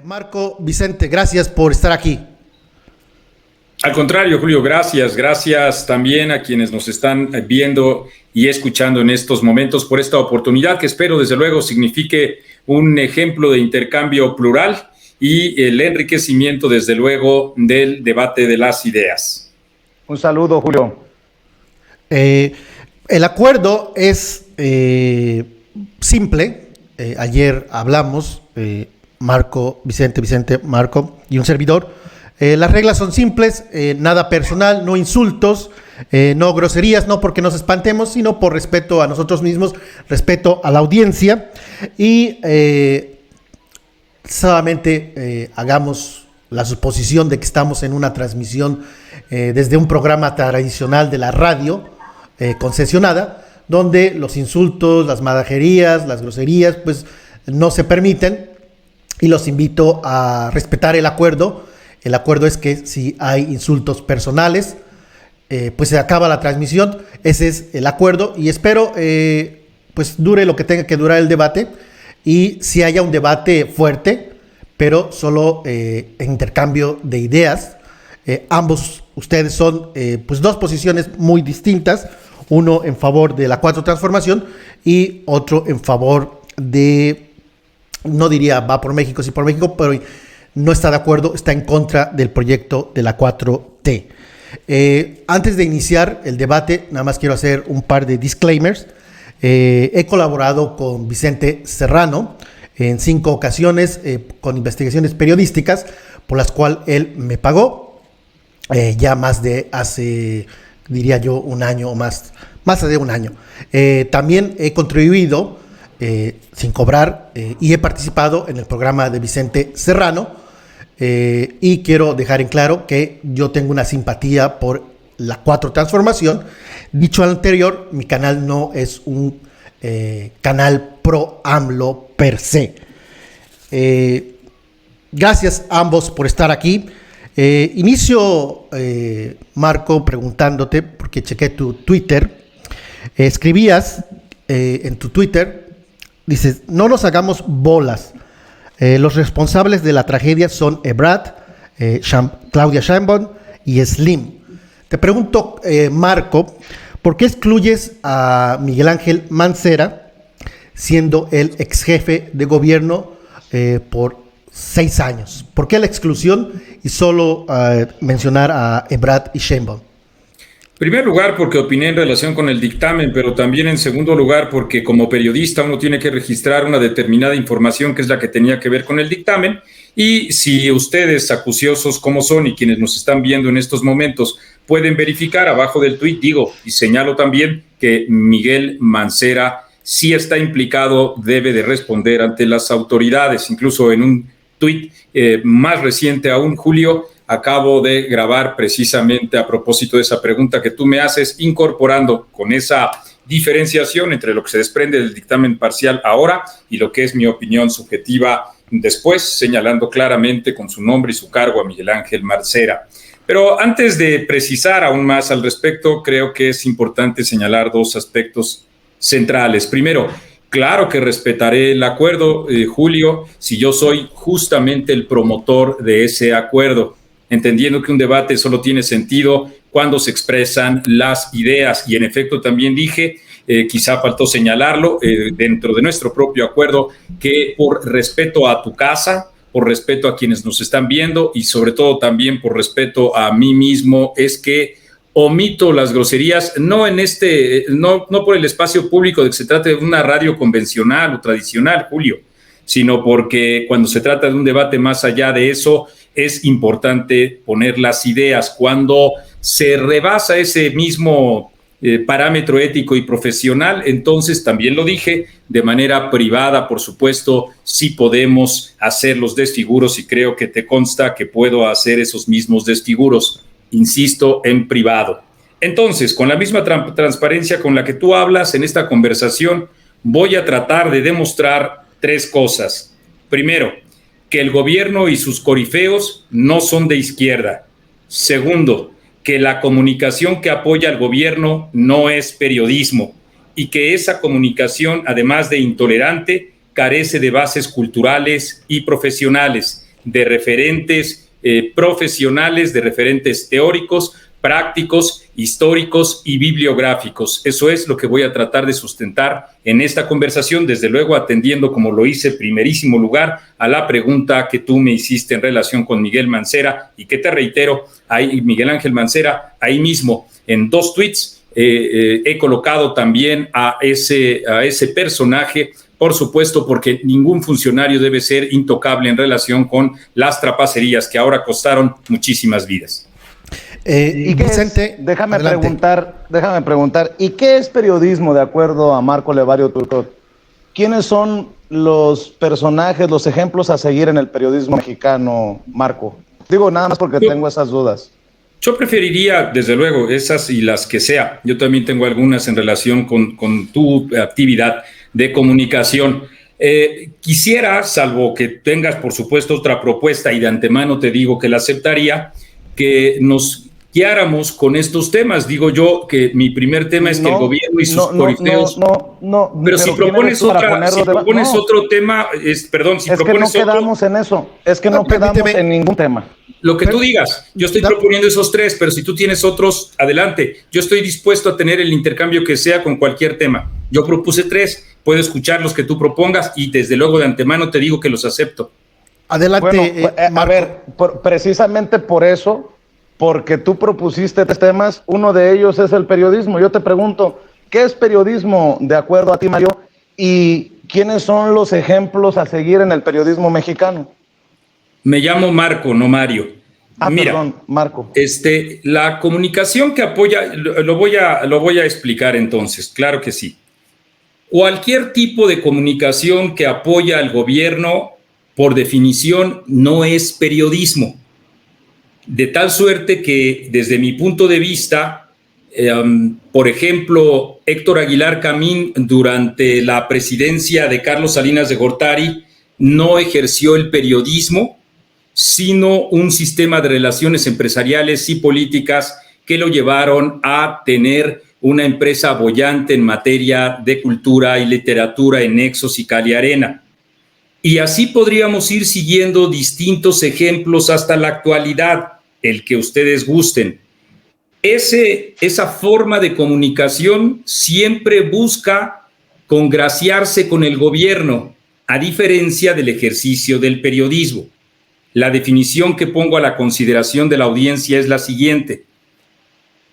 Marco, Vicente, gracias por estar aquí. Al contrario, Julio, gracias. Gracias también a quienes nos están viendo y escuchando en estos momentos por esta oportunidad que espero, desde luego, signifique un ejemplo de intercambio plural y el enriquecimiento, desde luego, del debate de las ideas. Un saludo, Julio. El acuerdo es simple. Ayer hablamos, Marco, Vicente, Marco y un servidor. Las reglas son simples, nada personal, no insultos, no groserías, no porque nos espantemos, sino por respeto a nosotros mismos, respeto a la audiencia y solamente hagamos la suposición de que estamos en una transmisión desde un programa tradicional de la radio concesionada, donde los insultos, las madajerías, las groserías, pues no se permiten, y los invito a respetar el acuerdo. El acuerdo es que si hay insultos personales, pues se acaba la transmisión. Ese es el acuerdo y espero pues dure lo que tenga que durar el debate y si haya un debate fuerte, pero solo en intercambio de ideas. Ambos ustedes son pues dos posiciones muy distintas, uno en favor de la cuarta transformación y otro en favor de, no diría va por México, sí por México, pero no está de acuerdo, está en contra del proyecto de la 4T. Antes de iniciar el debate, nada más quiero hacer un par de disclaimers. He colaborado con Vicente Serrano en 5 ocasiones con investigaciones periodísticas por las cuales él me pagó ya más de hace, diría yo, un año o más de un año. También he contribuido sin cobrar y he participado en el programa de Vicente Serrano. Y quiero dejar en claro que yo tengo una simpatía por la 4 transformación. Dicho anterior, mi canal no es un canal pro AMLO per se. Gracias a ambos por estar aquí. Inicio, Marco, preguntándote, porque chequé tu Twitter. Escribías en tu Twitter, dices, no nos hagamos bolas. Los responsables de la tragedia son Ebrard, Claudia Sheinbaum y Slim. Te pregunto, Marco, ¿por qué excluyes a Miguel Ángel Mancera, siendo el ex jefe de gobierno por 6 años? ¿Por qué la exclusión y solo mencionar a Ebrard y Sheinbaum? En primer lugar, porque opiné en relación con el dictamen, pero también en segundo lugar, porque como periodista uno tiene que registrar una determinada información que es la que tenía que ver con el dictamen. Y si ustedes, acuciosos como son y quienes nos están viendo en estos momentos, pueden verificar abajo del tuit, digo, y señalo también que Miguel Mancera sí está implicado, debe de responder ante las autoridades. Incluso en un tuit más reciente aún, Julio, acabo de grabar precisamente a propósito de esa pregunta que tú me haces, incorporando con esa diferenciación entre lo que se desprende del dictamen parcial ahora y lo que es mi opinión subjetiva después, señalando claramente con su nombre y su cargo a Miguel Ángel Mancera. Pero antes de precisar aún más al respecto, creo que es importante señalar 2 aspectos centrales. Primero, claro que respetaré el acuerdo, Julio, si yo soy justamente el promotor de ese acuerdo, entendiendo que un debate solo tiene sentido cuando se expresan las ideas. Y en efecto también dije, quizá faltó señalarlo, dentro de nuestro propio acuerdo, que por respeto a tu casa, por respeto a quienes nos están viendo y sobre todo también por respeto a mí mismo, es que omito las groserías, no por el espacio público de que se trate de una radio convencional o tradicional, Julio, sino porque cuando se trata de un debate más allá de eso, es importante poner las ideas. Cuando se rebasa ese mismo parámetro ético y profesional, entonces también lo dije, de manera privada, por supuesto, sí podemos hacer los desfiguros y creo que te consta que puedo hacer esos mismos desfiguros, insisto, en privado. Entonces, con la misma transparencia con la que tú hablas en esta conversación, voy a tratar de demostrar 3 cosas. Primero, que el gobierno y sus corifeos no son de izquierda. Segundo, que la comunicación que apoya al gobierno no es periodismo y que esa comunicación, además de intolerante, carece de bases culturales y profesionales, de referentes profesionales, de referentes teóricos, prácticos, históricos y bibliográficos. Eso es lo que voy a tratar de sustentar en esta conversación, desde luego atendiendo, como lo hice, primerísimo lugar a la pregunta que tú me hiciste en relación con Miguel Mancera y que te reitero, ahí, Miguel Ángel Mancera, ahí mismo en 2 tweets he colocado también a ese personaje, por supuesto, porque ningún funcionario debe ser intocable en relación con las trapacerías que ahora costaron muchísimas vidas. ¿Y Vicente, déjame preguntar, ¿y qué es periodismo de acuerdo a Marco Levario Turcot? ¿Quiénes son los personajes, los ejemplos a seguir en el periodismo mexicano, Marco? Digo nada más porque tengo esas dudas. Yo preferiría, desde luego, esas y las que sea. Yo también tengo algunas en relación con tu actividad de comunicación. Quisiera, salvo que tengas, por supuesto, otra propuesta, y de antemano te digo que la aceptaría, que nos guiáramos con estos temas. Digo yo que mi primer tema es que el gobierno y sus corifeos... Pero si propones otro tema, perdón, si propones otro... Es que no quedamos en eso, es que no quedamos en ningún tema. Lo que tú digas, yo estoy proponiendo esos 3, pero si tú tienes otros, adelante. Yo estoy dispuesto a tener el intercambio que sea con cualquier tema. Yo propuse 3, puedo escuchar los que tú propongas y desde luego de antemano te digo que los acepto. Adelante. Bueno, a ver, precisamente por eso, porque tú propusiste 3 temas, uno de ellos es el periodismo. Yo te pregunto, ¿qué es periodismo de acuerdo a ti, Mario? ¿Y quiénes son los ejemplos a seguir en el periodismo mexicano? Me llamo Marco, no Mario. Mira, perdón, Marco. La comunicación que apoya, lo voy a explicar entonces, claro que sí. Cualquier tipo de comunicación que apoya al gobierno, por definición, no es periodismo. De tal suerte que, desde mi punto de vista, por ejemplo, Héctor Aguilar Camín, durante la presidencia de Carlos Salinas de Gortari, no ejerció el periodismo, sino un sistema de relaciones empresariales y políticas que lo llevaron a tener una empresa boyante en materia de cultura y literatura en Nexos y Cali Arena. Y así podríamos ir siguiendo distintos ejemplos hasta la actualidad, el que ustedes gusten. Esa forma de comunicación siempre busca congraciarse con el gobierno, a diferencia del ejercicio del periodismo. La definición que pongo a la consideración de la audiencia es la siguiente.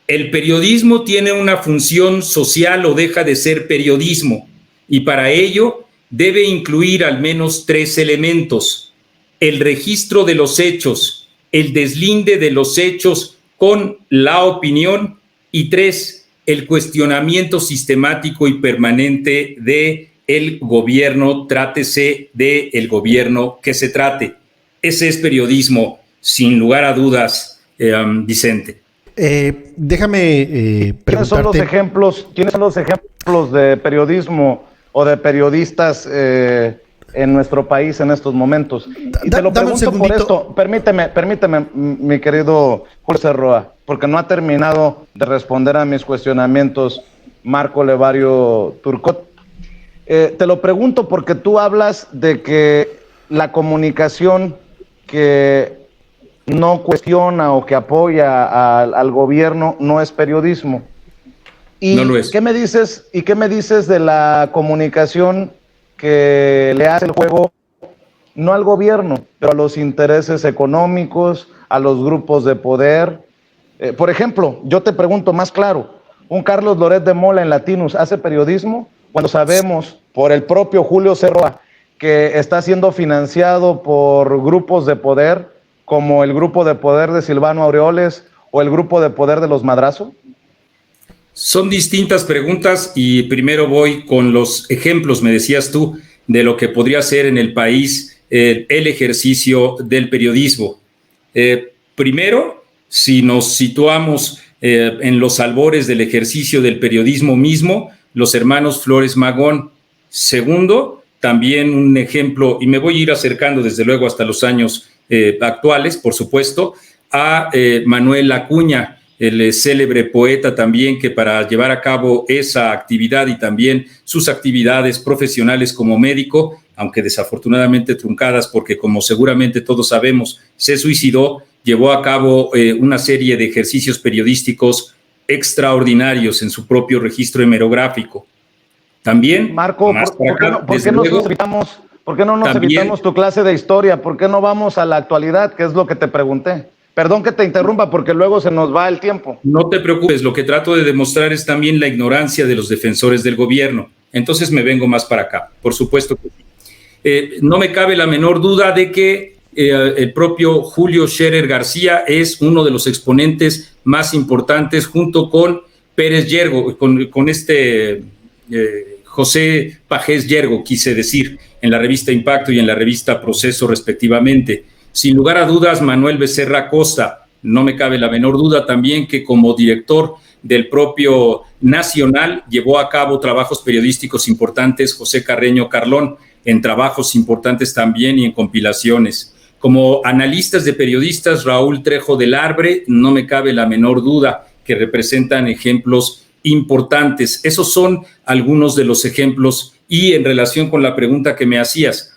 El periodismo tiene una función social o deja de ser periodismo, y para ello debe incluir al menos 3 elementos: el registro de los hechos, el deslinde de los hechos con la opinión, y 3, el cuestionamiento sistemático y permanente del gobierno, trátese del gobierno que se trate. Ese es periodismo, sin lugar a dudas, Vicente. Déjame preguntarte. ¿Quiénes son los ejemplos de periodismo o de periodistas en nuestro país en estos momentos? Y te lo pregunto por esto. Permíteme, mi querido Julio Cerroa, porque no ha terminado de responder a mis cuestionamientos Marco Levario Turcot. Te lo pregunto porque tú hablas de que la comunicación que no cuestiona o que apoya al gobierno no es periodismo. ¿Y no lo es? ¿Qué me dices de la comunicación que le hace el juego no al gobierno, pero a los intereses económicos, a los grupos de poder? Por ejemplo, yo te pregunto más claro, ¿un Carlos Loret de Mola en Latinus hace periodismo cuando sabemos por el propio Julio Cerroa que está siendo financiado por grupos de poder como el grupo de poder de Silvano Aureoles o el grupo de poder de los Madrazo? Son distintas preguntas y primero voy con los ejemplos, me decías tú, de lo que podría ser en el país el ejercicio del periodismo. Primero, si nos situamos en los albores del ejercicio del periodismo mismo, los hermanos Flores Magón. Segundo, también un ejemplo, y me voy a ir acercando desde luego hasta los años actuales, por supuesto, a Manuel Acuña, el célebre poeta también, que para llevar a cabo esa actividad y también sus actividades profesionales como médico, aunque desafortunadamente truncadas porque, como seguramente todos sabemos, se suicidó, llevó a cabo una serie de ejercicios periodísticos extraordinarios en su propio registro hemerográfico. También, Marco, ¿por qué no nos evitamos tu clase de historia? ¿Por qué no vamos a la actualidad, que es lo que te pregunté? Perdón que te interrumpa porque luego se nos va el tiempo. No te preocupes, lo que trato de demostrar es también la ignorancia de los defensores del gobierno. Entonces me vengo más para acá, por supuesto que sí. No me cabe la menor duda de que el propio Julio Scherer García es uno de los exponentes más importantes, junto con Pérez Yergo, con José Pajés Yergo, quise decir, en la revista Impacto y en la revista Proceso, respectivamente. Sin lugar a dudas, Manuel Becerra Costa. No me cabe la menor duda también que como director del propio Nacional llevó a cabo trabajos periodísticos importantes José Carreño Carlón, en trabajos importantes también y en compilaciones. Como analistas de periodistas, Raúl Trejo del Arbre, no me cabe la menor duda que representan ejemplos importantes. Esos son algunos de los ejemplos. Y en relación con la pregunta que me hacías,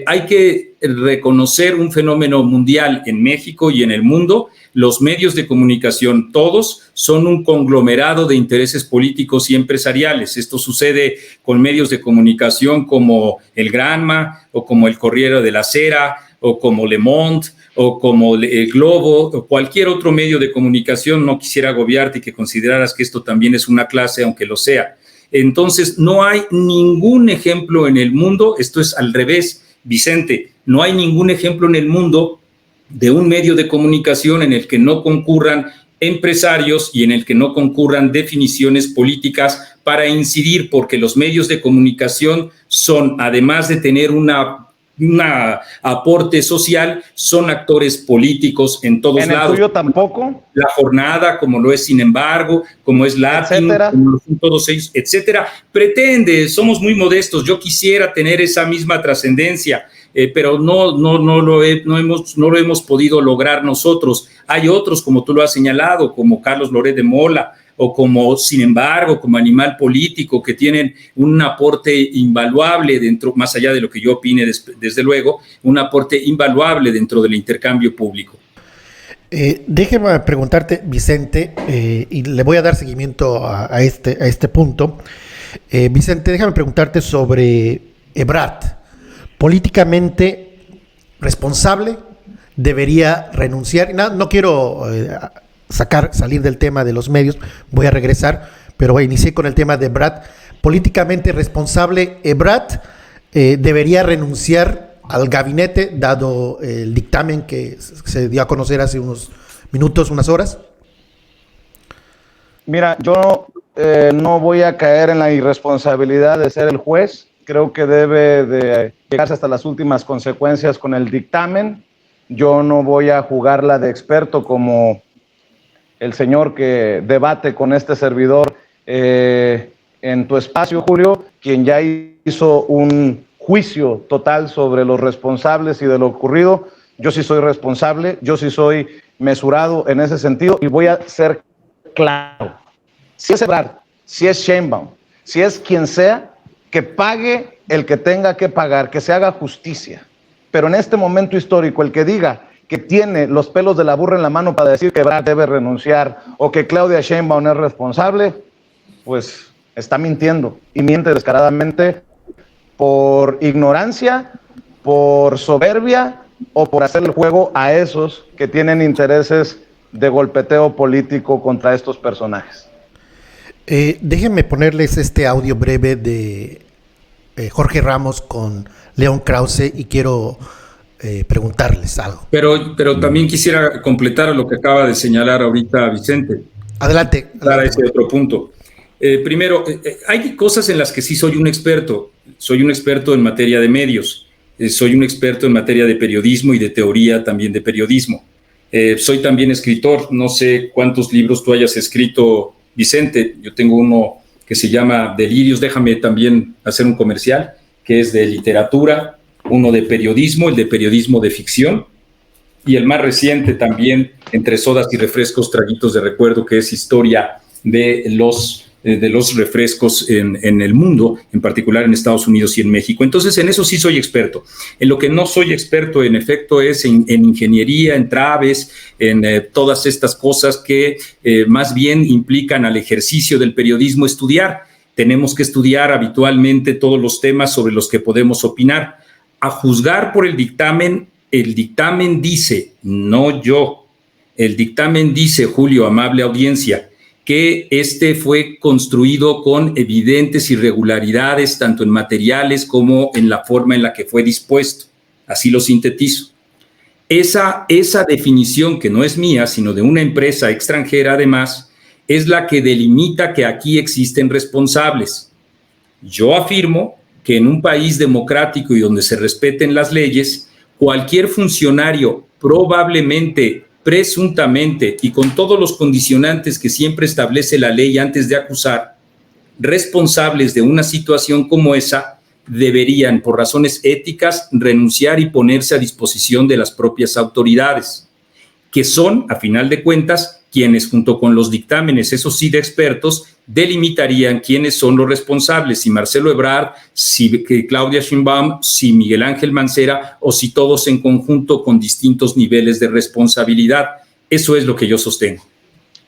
hay que reconocer un fenómeno mundial en México y en el mundo. Los medios de comunicación, todos, son un conglomerado de intereses políticos y empresariales. Esto sucede con medios de comunicación como el Granma, o como el Corriere della Sera, o como Le Monde, o como el Globo, o cualquier otro medio de comunicación. No quisiera agobiarte y que consideraras que esto también es una clase, aunque lo sea. Entonces, no hay ningún ejemplo en el mundo, esto es al revés, Vicente, no hay ningún ejemplo en el mundo de un medio de comunicación en el que no concurran empresarios y en el que no concurran definiciones políticas para incidir, porque los medios de comunicación son, además de tener un aporte social, son actores políticos en todos lados. ¿En el tuyo tampoco? La Jornada, como lo es Sin Embargo, como es Latino, como lo son todos ellos, etcétera. Pretende, somos muy modestos, yo quisiera tener esa misma trascendencia, pero no lo hemos podido lograr nosotros. Hay otros, como tú lo has señalado, como Carlos Loret de Mola, o como Sin Embargo, como Animal Político, que tienen un aporte invaluable dentro, más allá de lo que yo opine, desde luego, un aporte invaluable dentro del intercambio público. Déjeme preguntarte, Vicente, y le voy a dar seguimiento a este punto. Vicente, déjame preguntarte sobre Ebrard. Políticamente responsable, debería renunciar. No quiero salir del tema de los medios, voy a regresar, pero inicié con el tema de Ebrard. Políticamente responsable, Ebrard debería renunciar al gabinete, dado el dictamen que se dio a conocer hace unos minutos, unas horas. Mira, yo no voy a caer en la irresponsabilidad de ser el juez. Creo que debe de llegarse hasta las últimas consecuencias con el dictamen. Yo no voy a jugarla de experto como el señor que debate con este servidor en tu espacio, Julio, quien ya hizo un juicio total sobre los responsables y de lo ocurrido. Yo sí soy responsable, yo sí soy mesurado en ese sentido y voy a ser claro. Si es Ebrard, si es Sheinbaum, si es quien sea, que pague el que tenga que pagar, que se haga justicia. Pero en este momento histórico, el que diga que tiene los pelos de la burra en la mano para decir que Ebrard debe renunciar o que Claudia Sheinbaum es responsable, pues está mintiendo y miente descaradamente por ignorancia, por soberbia o por hacer el juego a esos que tienen intereses de golpeteo político contra estos personajes. Déjenme ponerles este audio breve de Jorge Ramos con León Krause y quiero preguntarles algo. Pero también quisiera completar lo que acaba de señalar ahorita Vicente. Adelante. Para ese otro punto. Primero, hay cosas en las que sí soy un experto. Soy un experto en materia de medios. Soy un experto en materia de periodismo y de teoría también de periodismo. Soy también escritor. No sé cuántos libros tú hayas escrito, Vicente. Yo tengo uno que se llama Delirios. Déjame también hacer un comercial, que es de literatura, uno de periodismo, el de periodismo de ficción. y el más reciente también, entre sodas y refrescos, traguitos de recuerdo, que es historia de los refrescos en el mundo, en particular en Estados Unidos y en México. Entonces, en eso sí soy experto. En lo que no soy experto, en efecto, es en ingeniería, en traves, en todas estas cosas que más bien implican al ejercicio del periodismo estudiar. Tenemos que estudiar habitualmente todos los temas sobre los que podemos opinar. A juzgar por el dictamen dice, no yo, el dictamen dice, Julio, amable audiencia, que este fue construido con evidentes irregularidades, tanto en materiales como en la forma en la que fue dispuesto. Así lo sintetizo. Esa definición, que no es mía, sino de una empresa extranjera además, es la que delimita que aquí existen responsables. Yo afirmo que en un país democrático y donde se respeten las leyes, cualquier funcionario probablemente, presuntamente y con todos los condicionantes que siempre establece la ley antes de acusar, responsables de una situación como esa, deberían, por razones éticas, renunciar y ponerse a disposición de las propias autoridades, que son, a final de cuentas, quienes, junto con los dictámenes, eso sí, de expertos, delimitarían quiénes son los responsables, si Marcelo Ebrard, si Claudia Sheinbaum, si Miguel Ángel Mancera, o si todos en conjunto con distintos niveles de responsabilidad. Eso es lo que yo sostengo.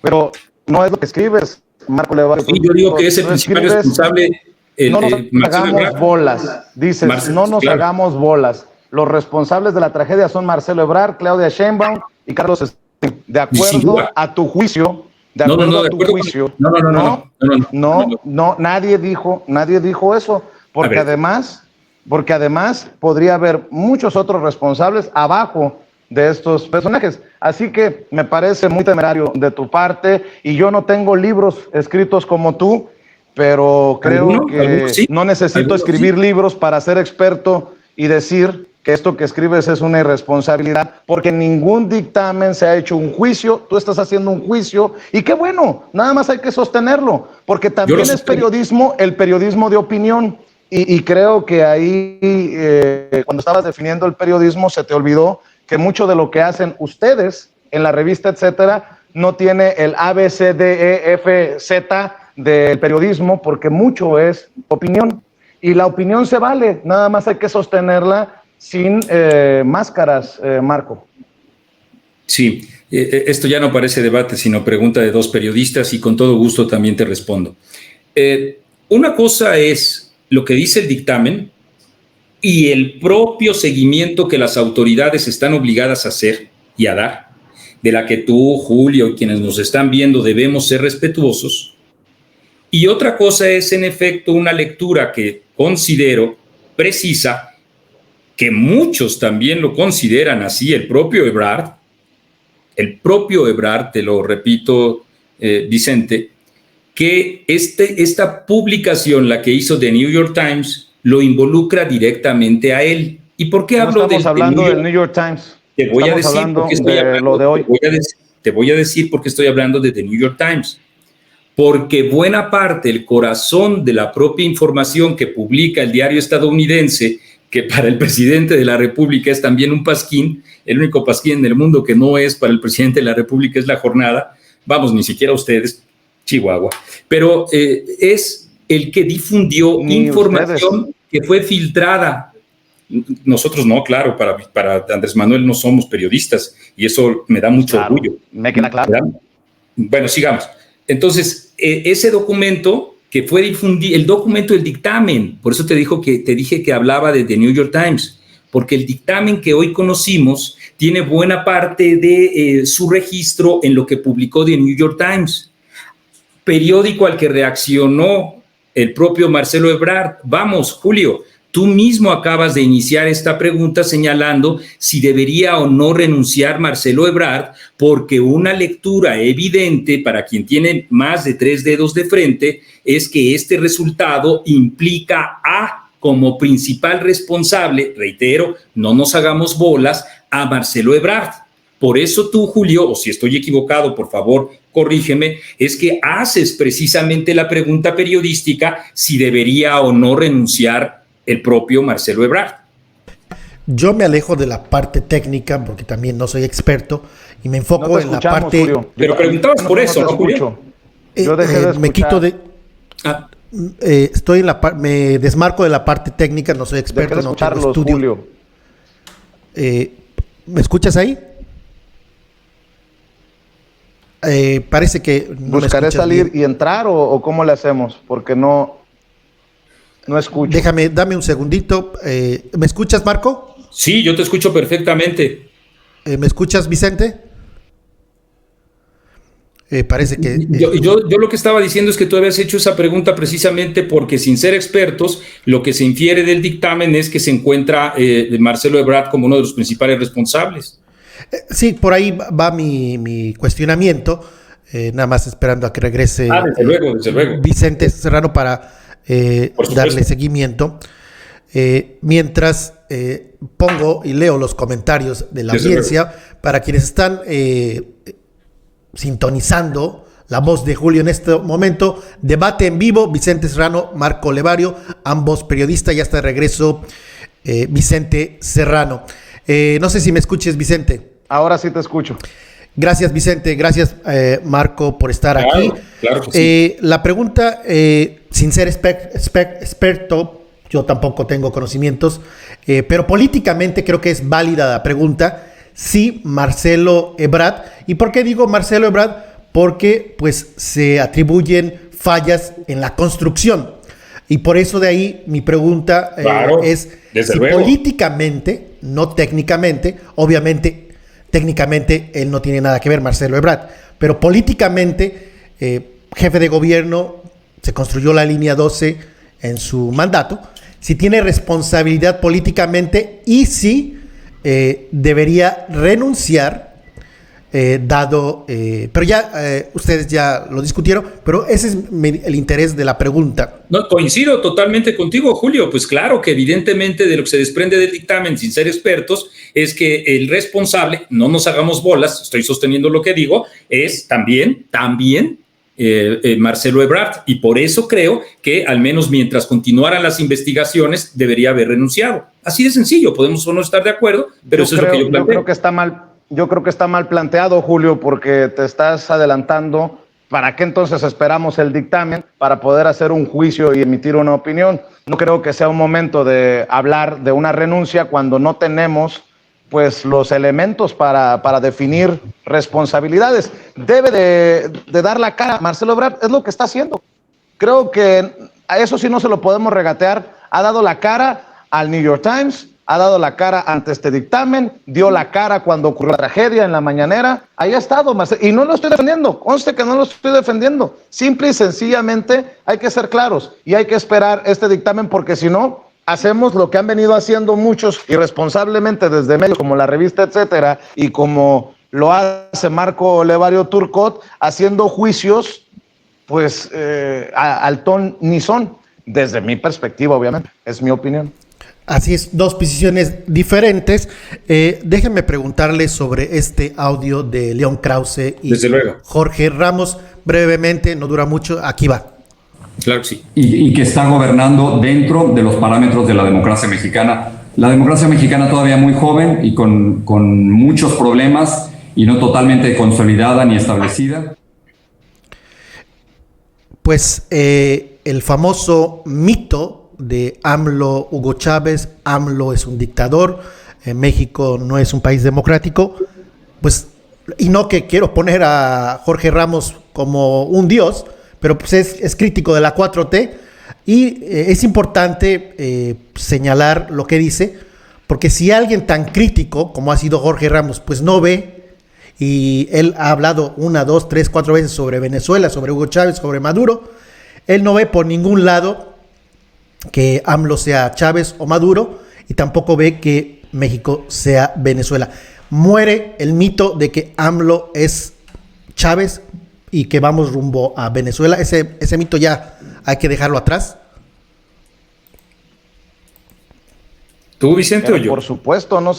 Pero no es lo que escribes, Marco Levarón. Sí, yo digo que es el principal responsable. No nos hagamos bolas, dices, no nos hagamos bolas. Los responsables de la tragedia son Marcelo Ebrard, Claudia Sheinbaum y Carlos Slim. De acuerdo a tu juicio, no, nadie dijo eso, porque además podría haber muchos otros responsables abajo de estos personajes. Así que me parece muy temerario de tu parte, y yo no tengo libros escritos como tú, pero creo que sí, no necesito escribir libros para ser experto y decir que esto que escribes es una irresponsabilidad, porque ningún dictamen se ha hecho un juicio, tú estás haciendo un juicio, y qué bueno, nada más hay que sostenerlo, porque también es periodismo, el periodismo de opinión, y creo que ahí, cuando estabas definiendo el periodismo, se te olvidó que mucho de lo que hacen ustedes en la revista, etcétera, no tiene el ABCDEFZ del periodismo, porque mucho es opinión, y la opinión se vale, nada más hay que sostenerla sin máscaras, Marco. Sí, esto ya no parece debate, sino pregunta de dos periodistas, y con todo gusto también te respondo. Una cosa es lo que dice el dictamen y el propio seguimiento que las autoridades están obligadas a hacer y a dar, de la que tú, Julio, y quienes nos están viendo debemos ser respetuosos. Y otra cosa es, en efecto, una lectura que considero precisa, que muchos también lo consideran así, el propio Ebrard, te lo repito, Vicente, que esta publicación, la que hizo The New York Times, lo involucra directamente a él. ¿Y por qué hablo del New York Times? Te voy a decir por qué estoy hablando de hoy. Te voy a decir por qué estoy hablando de The New York Times. Porque buena parte, el corazón de la propia información que publica el diario estadounidense, que para el presidente de la República es también un pasquín, el único pasquín en el mundo que no es para el presidente de la República es La Jornada, vamos, ni siquiera ustedes, Chihuahua, pero es el que difundió información que fue filtrada. Nosotros no, claro, para Andrés Manuel no somos periodistas, y eso me da mucho orgullo. Me queda claro. Bueno, sigamos. Entonces, ese documento que fue difundido, el documento del dictamen, por eso te dije que hablaba de The New York Times, porque el dictamen que hoy conocimos tiene buena parte de su registro en lo que publicó The New York Times, periódico al que reaccionó el propio Marcelo Ebrard. Vamos, Julio, tú mismo acabas de iniciar esta pregunta señalando si debería o no renunciar Marcelo Ebrard, porque una lectura evidente para quien tiene más de 3 dedos de frente es que este resultado implica como principal responsable, reitero, no nos hagamos bolas, a Marcelo Ebrard. Por eso tú, Julio, o si estoy equivocado, por favor, corrígeme, es que haces precisamente la pregunta periodística si debería o no renunciar el propio Marcelo Ebrard. Yo me alejo de la parte técnica porque también no soy experto y me enfoco en la parte. Julio. Pero preguntabas por eso, ¿no, Julio? Yo dejé de escuchar. Me quito de. Estoy en me desmarco de la parte técnica, no soy experto, no tengo estudio. Julio. ¿Me escuchas ahí? Parece que no ¿Buscaré salir bien y entrar o cómo le hacemos? Porque no escucho. Dame un segundito. ¿Me escuchas, Marco? Sí, yo te escucho perfectamente. ¿Me escuchas, Vicente? Parece que... Yo lo que estaba diciendo es que tú habías hecho esa pregunta precisamente porque, sin ser expertos, lo que se infiere del dictamen es que se encuentra Marcelo Ebrard como uno de los principales responsables. Sí, por ahí va mi cuestionamiento, nada más esperando a que regrese desde luego. Vicente Serrano para darle seguimiento. Mientras pongo y leo los comentarios de la audiencia para quienes están sintonizando la voz de Julio en este momento. Debate en vivo, Vicente Serrano, Marco Levario, ambos periodistas. Ya está de regreso Vicente Serrano. No sé si me escuches, Vicente. Ahora sí te escucho. Gracias, Vicente. Gracias, Marco, por estar aquí. Claro que sí. La pregunta, sin ser experto, yo tampoco tengo conocimientos, pero políticamente creo que es válida la pregunta. Sí, Marcelo Ebrard. ¿Y por qué digo Marcelo Ebrard? Porque pues se atribuyen fallas en la construcción. Y por eso de ahí mi pregunta es si políticamente, no técnicamente, obviamente técnicamente él no tiene nada que ver, Marcelo Ebrard, pero políticamente, jefe de gobierno, se construyó la línea 12 en su mandato, si tiene responsabilidad políticamente y si debería renunciar, pero ya ustedes ya lo discutieron, pero ese es el interés de la pregunta. No, coincido totalmente contigo, Julio. Pues claro que evidentemente de lo que se desprende del dictamen, sin ser expertos, es que el responsable, no nos hagamos bolas, estoy sosteniendo lo que digo, es también Marcelo Ebrard, y por eso creo que al menos mientras continuaran las investigaciones debería haber renunciado. Así de sencillo, podemos o no estar de acuerdo, pero eso es lo que yo planteo. Yo creo que está mal planteado, Julio, porque te estás adelantando. ¿Para qué entonces esperamos el dictamen para poder hacer un juicio y emitir una opinión? No creo que sea un momento de hablar de una renuncia cuando no tenemos pues los elementos para definir responsabilidades. Debe de dar la cara. Marcelo Ebrard es lo que está haciendo. Creo que a eso sí no se lo podemos regatear. Ha dado la cara al New York Times, ha dado la cara ante este dictamen, dio la cara cuando ocurrió la tragedia en la mañanera. Ahí ha estado, Marcelo, y no lo estoy defendiendo, conste que no lo estoy defendiendo. Simple y sencillamente hay que ser claros y hay que esperar este dictamen, porque si no, hacemos lo que han venido haciendo muchos irresponsablemente desde medios como la revista Etcétera y como lo hace Marco Levario Turcot, haciendo juicios pues al ton ni son, desde mi perspectiva, obviamente, es mi opinión. Así es, dos posiciones diferentes. Déjenme preguntarles sobre este audio de León Krause y Jorge Ramos. Brevemente, no dura mucho, aquí va. Claro que sí. Y que está gobernando dentro de los parámetros de la democracia mexicana. La democracia mexicana todavía muy joven y con muchos problemas y no totalmente consolidada ni establecida. Pues el famoso mito de AMLO, Hugo Chávez, AMLO es un dictador, México no es un país democrático, pues, y no que quiero poner a Jorge Ramos como un dios, pero pues es crítico de la 4T y es importante señalar lo que dice, porque si alguien tan crítico como ha sido Jorge Ramos, pues no ve, y él ha hablado 1, 2, 3, 4 veces sobre Venezuela, sobre Hugo Chávez, sobre Maduro, él no ve por ningún lado que AMLO sea Chávez o Maduro y tampoco ve que México sea Venezuela. Muere el mito de que AMLO es Chávez y que vamos rumbo a Venezuela. Ese mito ya hay que dejarlo atrás. ¿Tú, Vicente, o yo? Por supuesto, no,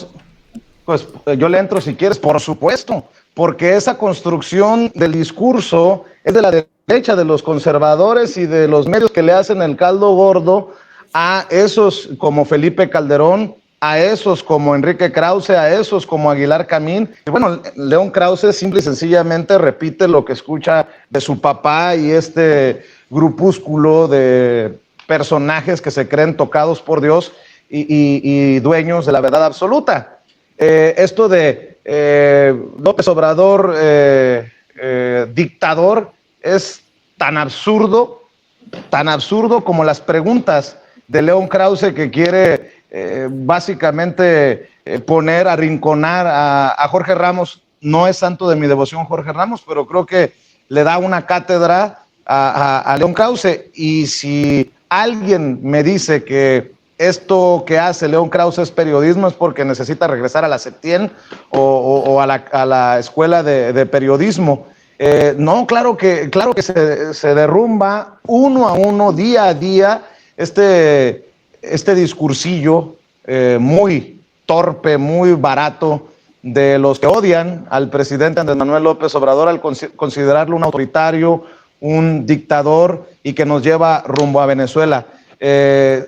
pues yo le entro si quieres, por supuesto, porque esa construcción del discurso es de la derecha, de los conservadores y de los medios que le hacen el caldo gordo a esos como Felipe Calderón, a esos como Enrique Krause, a esos como Aguilar Camín. Y bueno, León Krause simple y sencillamente repite lo que escucha de su papá y este grupúsculo de personajes que se creen tocados por Dios y dueños de la verdad absoluta. Esto de López Obrador dictador es tan absurdo como las preguntas de León Krause, que quiere básicamente arrinconar a Jorge Ramos. No es santo de mi devoción Jorge Ramos, pero creo que le da una cátedra a León Krause. Y si alguien me dice que esto que hace León Krause es periodismo, es porque necesita regresar a la Septien o a la escuela de periodismo. No, claro que se derrumba uno a uno, día a día, este discursillo muy torpe, muy barato de los que odian al presidente Andrés Manuel López Obrador al considerarlo un autoritario, un dictador y que nos lleva rumbo a Venezuela. Yo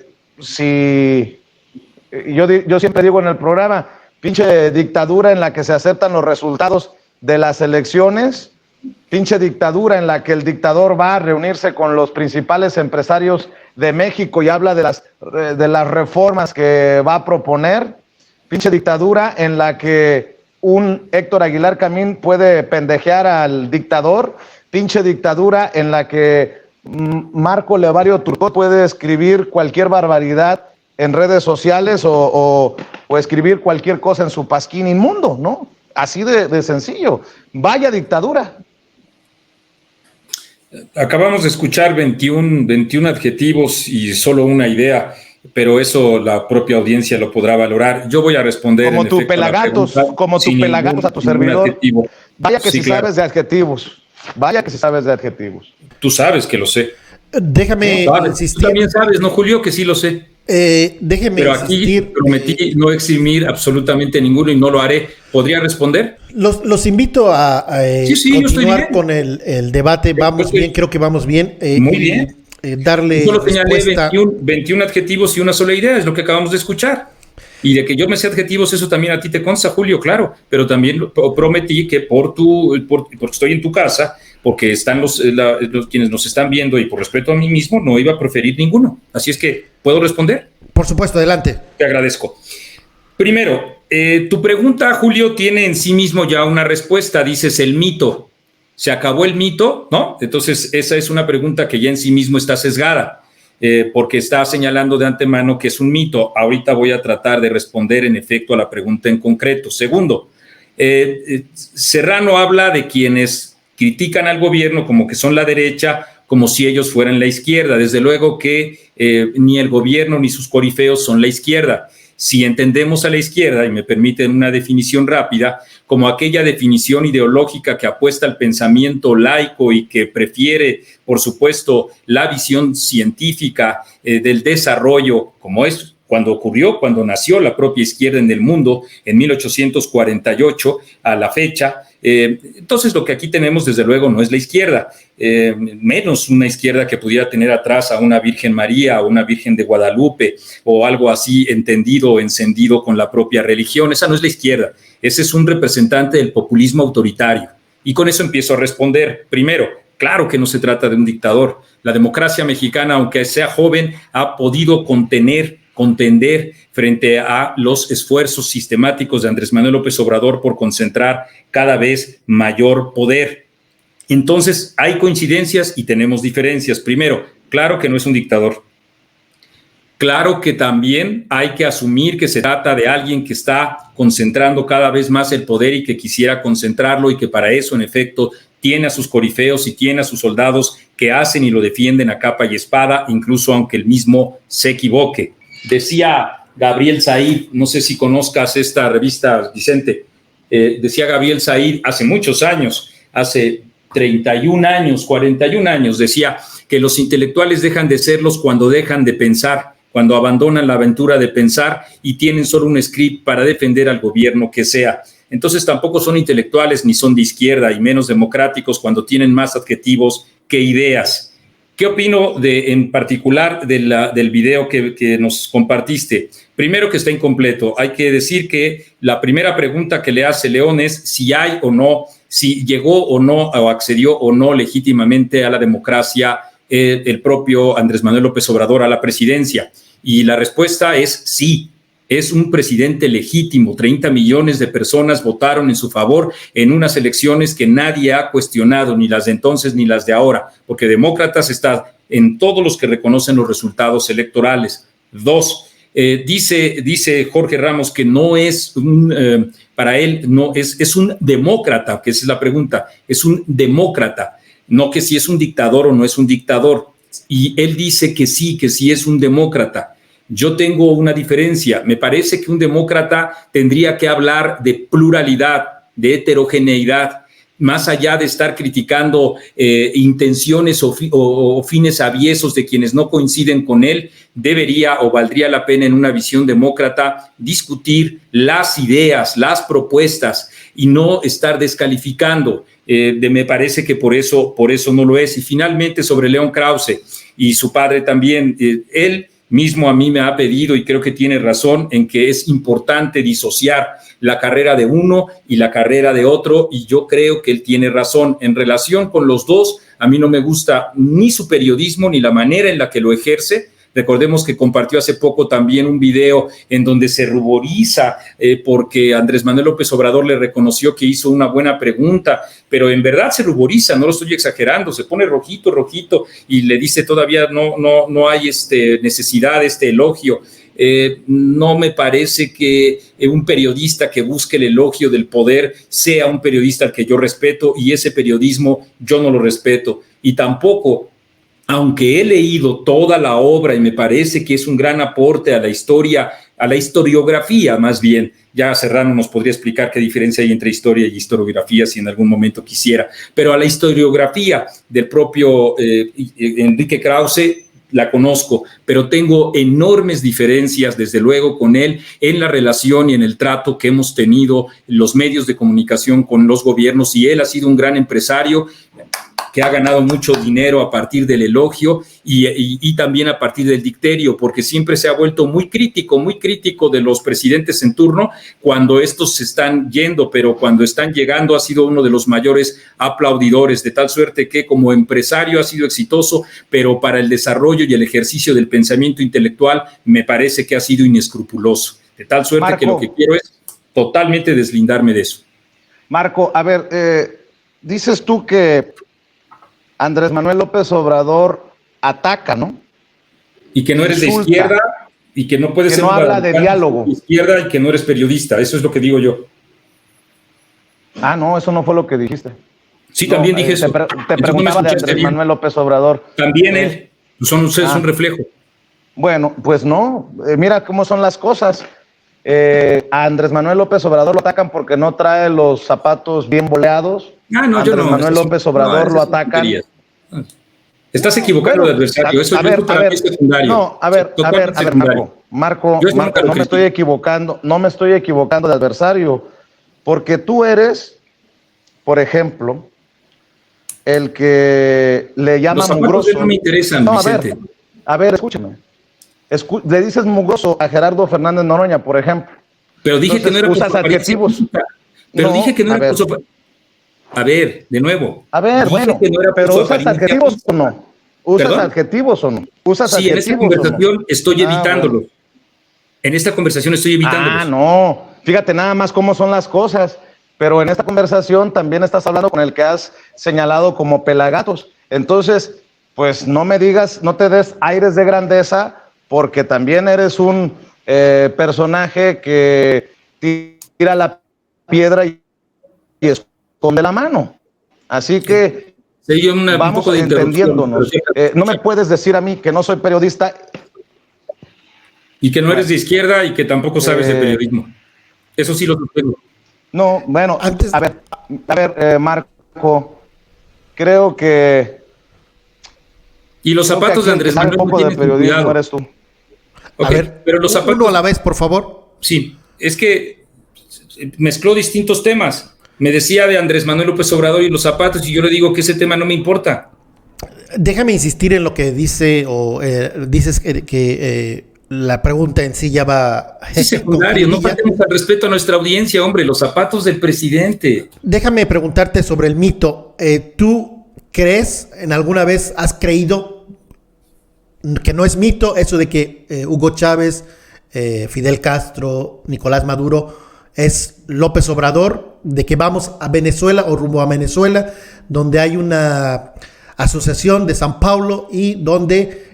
siempre digo en el programa, pinche dictadura en la que se aceptan los resultados de las elecciones, pinche dictadura en la que el dictador va a reunirse con los principales empresarios de México y habla de las reformas que va a proponer, pinche dictadura en la que un Héctor Aguilar Camín puede pendejear al dictador, pinche dictadura en la que Marco Levario Turcot puede escribir cualquier barbaridad en redes sociales o escribir cualquier cosa en su pasquín inmundo, ¿no? Así de sencillo. Vaya dictadura. Acabamos de escuchar 21 adjetivos y solo una idea, pero eso la propia audiencia lo podrá valorar. Yo voy a responder como tu pelagatos a tu servidor. Adjetivo. Vaya que sí, si claro. Sabes de adjetivos. Vaya que si sabes de adjetivos. Tú sabes que lo sé. Déjame insistir. Tú también sabes, ¿no, Julio? Que sí lo sé. Déjeme Pero aquí prometí no eximir absolutamente ninguno y no lo haré. ¿Podría responder? Los invito a continuar con el debate. Vamos bien, creo que vamos bien. Muy bien. Darle solo señalé 21 adjetivos y una sola idea, es lo que acabamos de escuchar. Y de que yo me sé adjetivos, eso también a ti te consta, Julio, claro. Pero también prometí que porque estoy en tu casa, porque están los quienes nos están viendo y por respeto a mí mismo, no iba a preferir ninguno. Así es que, ¿puedo responder? Por supuesto, adelante. Te agradezco. Primero, tu pregunta, Julio, tiene en sí mismo ya una respuesta. Dices el mito. ¿Se acabó el mito? ¿No? Entonces, esa es una pregunta que ya en sí mismo está sesgada, porque está señalando de antemano que es un mito. Ahorita voy a tratar de responder en efecto a la pregunta en concreto. Segundo, Serrano habla de quienes critican al gobierno como que son la derecha, como si ellos fueran la izquierda. Desde luego que ni el gobierno ni sus corifeos son la izquierda. Si entendemos a la izquierda, y me permiten una definición rápida, como aquella definición ideológica que apuesta al pensamiento laico y que prefiere, por supuesto, la visión científica del desarrollo, como es cuando nació la propia izquierda en el mundo, en 1848 a la fecha. Entonces lo que aquí tenemos desde luego no es la izquierda, menos una izquierda que pudiera tener atrás a una Virgen María o una Virgen de Guadalupe o algo así entendido o encendido con la propia religión. Esa no es la izquierda, ese es un representante del populismo autoritario. Y con eso empiezo a responder. Primero, claro que no se trata de un dictador. La democracia mexicana, aunque sea joven, ha podido contender frente a los esfuerzos sistemáticos de Andrés Manuel López Obrador por concentrar cada vez mayor poder. Entonces, hay coincidencias y tenemos diferencias. Primero, claro que no es un dictador. Claro que también hay que asumir que se trata de alguien que está concentrando cada vez más el poder y que quisiera concentrarlo y que para eso, en efecto, tiene a sus corifeos y tiene a sus soldados que hacen y lo defienden a capa y espada, incluso aunque él mismo se equivoque. Decía Gabriel Said, no sé si conozcas esta revista, Vicente, decía Gabriel Said hace muchos años, hace 31 años, 41 años, decía que los intelectuales dejan de serlos cuando dejan de pensar, cuando abandonan la aventura de pensar y tienen solo un script para defender al gobierno que sea. Entonces tampoco son intelectuales ni son de izquierda y menos democráticos cuando tienen más adjetivos que ideas. ¿Qué opino en particular del video que nos compartiste? Primero, que está incompleto. Hay que decir que la primera pregunta que le hace León es si hay o no, si llegó o no, o accedió o no legítimamente a la democracia el propio Andrés Manuel López Obrador a la presidencia. Y la respuesta es sí. Es un presidente legítimo. 30 millones de personas votaron en su favor en unas elecciones que nadie ha cuestionado, ni las de entonces ni las de ahora, porque demócratas está en todos los que reconocen los resultados electorales. 2, dice Jorge Ramos que no es para él no es un demócrata, que esa es la pregunta, es un demócrata, no que si es un dictador o no es un dictador. Y él dice que sí es un demócrata. Yo tengo una diferencia. Me parece que un demócrata tendría que hablar de pluralidad, de heterogeneidad, más allá de estar criticando intenciones o fines aviesos de quienes no coinciden con él. Debería o valdría la pena en una visión demócrata discutir las ideas, las propuestas y no estar descalificando. Me parece que por eso no lo es. Y finalmente, sobre León Krause y su padre también, él mismo a mí me ha pedido, y creo que tiene razón, en que es importante disociar la carrera de uno y la carrera de otro, y yo creo que él tiene razón. En relación con los dos, a mí no me gusta ni su periodismo ni la manera en la que lo ejerce. Recordemos que compartió hace poco también un video en donde se ruboriza porque Andrés Manuel López Obrador le reconoció que hizo una buena pregunta, pero en verdad se ruboriza, no lo estoy exagerando, se pone rojito y le dice todavía no hay necesidad de este elogio. No me parece que un periodista que busque el elogio del poder sea un periodista al que yo respeto, y ese periodismo yo no lo respeto. Y tampoco, aunque he leído toda la obra y me parece que es un gran aporte a la historia, a la historiografía más bien, ya Serrano nos podría explicar qué diferencia hay entre historia y historiografía si en algún momento quisiera, pero a la historiografía del propio Enrique Krause la conozco, pero tengo enormes diferencias, desde luego, con él en la relación y en el trato que hemos tenido los medios de comunicación con los gobiernos, y él ha sido un gran empresario que ha ganado mucho dinero a partir del elogio y también a partir del dicterio, porque siempre se ha vuelto muy crítico de los presidentes en turno cuando estos se están yendo, pero cuando están llegando ha sido uno de los mayores aplaudidores, de tal suerte que como empresario ha sido exitoso, pero para el desarrollo y el ejercicio del pensamiento intelectual me parece que ha sido inescrupuloso, de tal suerte, Marco, que lo que quiero es totalmente deslindarme de eso. Marco, a ver, dices tú que Andrés Manuel López Obrador ataca, ¿no? Y que no eres insulta, de izquierda y que no puedes que ser no habla de diálogo. De izquierda y que no eres periodista. Eso es lo que digo yo. Ah, no, eso no fue lo que dijiste. Sí, no, también dije eso. Te preguntaba de Andrés Manuel López Obrador. También él. Son ustedes un reflejo. Bueno, pues no. Mira cómo son las cosas. A Andrés Manuel López Obrador lo atacan porque no trae los zapatos bien boleados. Andrés Manuel López Obrador lo atacan. Estás equivocando de adversario. Eso es secundario. No, a ver, Marco, no me estoy equivocando de adversario, porque tú eres, por ejemplo, el que le llama mugroso. No me interesan, no, Vicente. A ver, escúchame. Le dices mugroso a Gerardo Fernández Noroña, por ejemplo. Pero dije entonces, que no era usas adjetivos. Pero dije que no era A ver, de nuevo. A ver, bueno, no pero ¿usas adjetivos o no? ¿Usas adjetivos o no? Sí, en esta conversación estoy evitándolo. Bueno. En esta conversación estoy evitándolo. Ah, no. Fíjate nada más cómo son las cosas. Pero en esta conversación también estás hablando con el que has señalado como pelagatos. Entonces, pues no me digas, no te des aires de grandeza, porque también eres un personaje que tira la piedra y esconde la mano. Así que sí, vamos un poco de entendiéndonos. No me puedes decir a mí que no soy periodista. Y que no eres de izquierda y que tampoco sabes de periodismo. Eso sí lo supongo. No, bueno, antes... a ver, Marco, creo que... Y los zapatos de Andrés Manuel. Un poco de periodismo eres tú. Okay, a ver, pero los zapatos... uno a la vez, por favor. Sí, es que mezcló distintos temas. Me decía de Andrés Manuel López Obrador y los zapatos, y yo le digo que ese tema no me importa. Déjame insistir en lo que dice, o dices que la pregunta en sí ya va... Es secundario, no faltemos al respeto a nuestra audiencia, hombre, los zapatos del presidente. Déjame preguntarte sobre el mito. ¿Tú crees, alguna vez has creído que no es mito eso de que Hugo Chávez, Fidel Castro, Nicolás Maduro es López Obrador, de que vamos a Venezuela o rumbo a Venezuela, donde hay una asociación de San Paulo y donde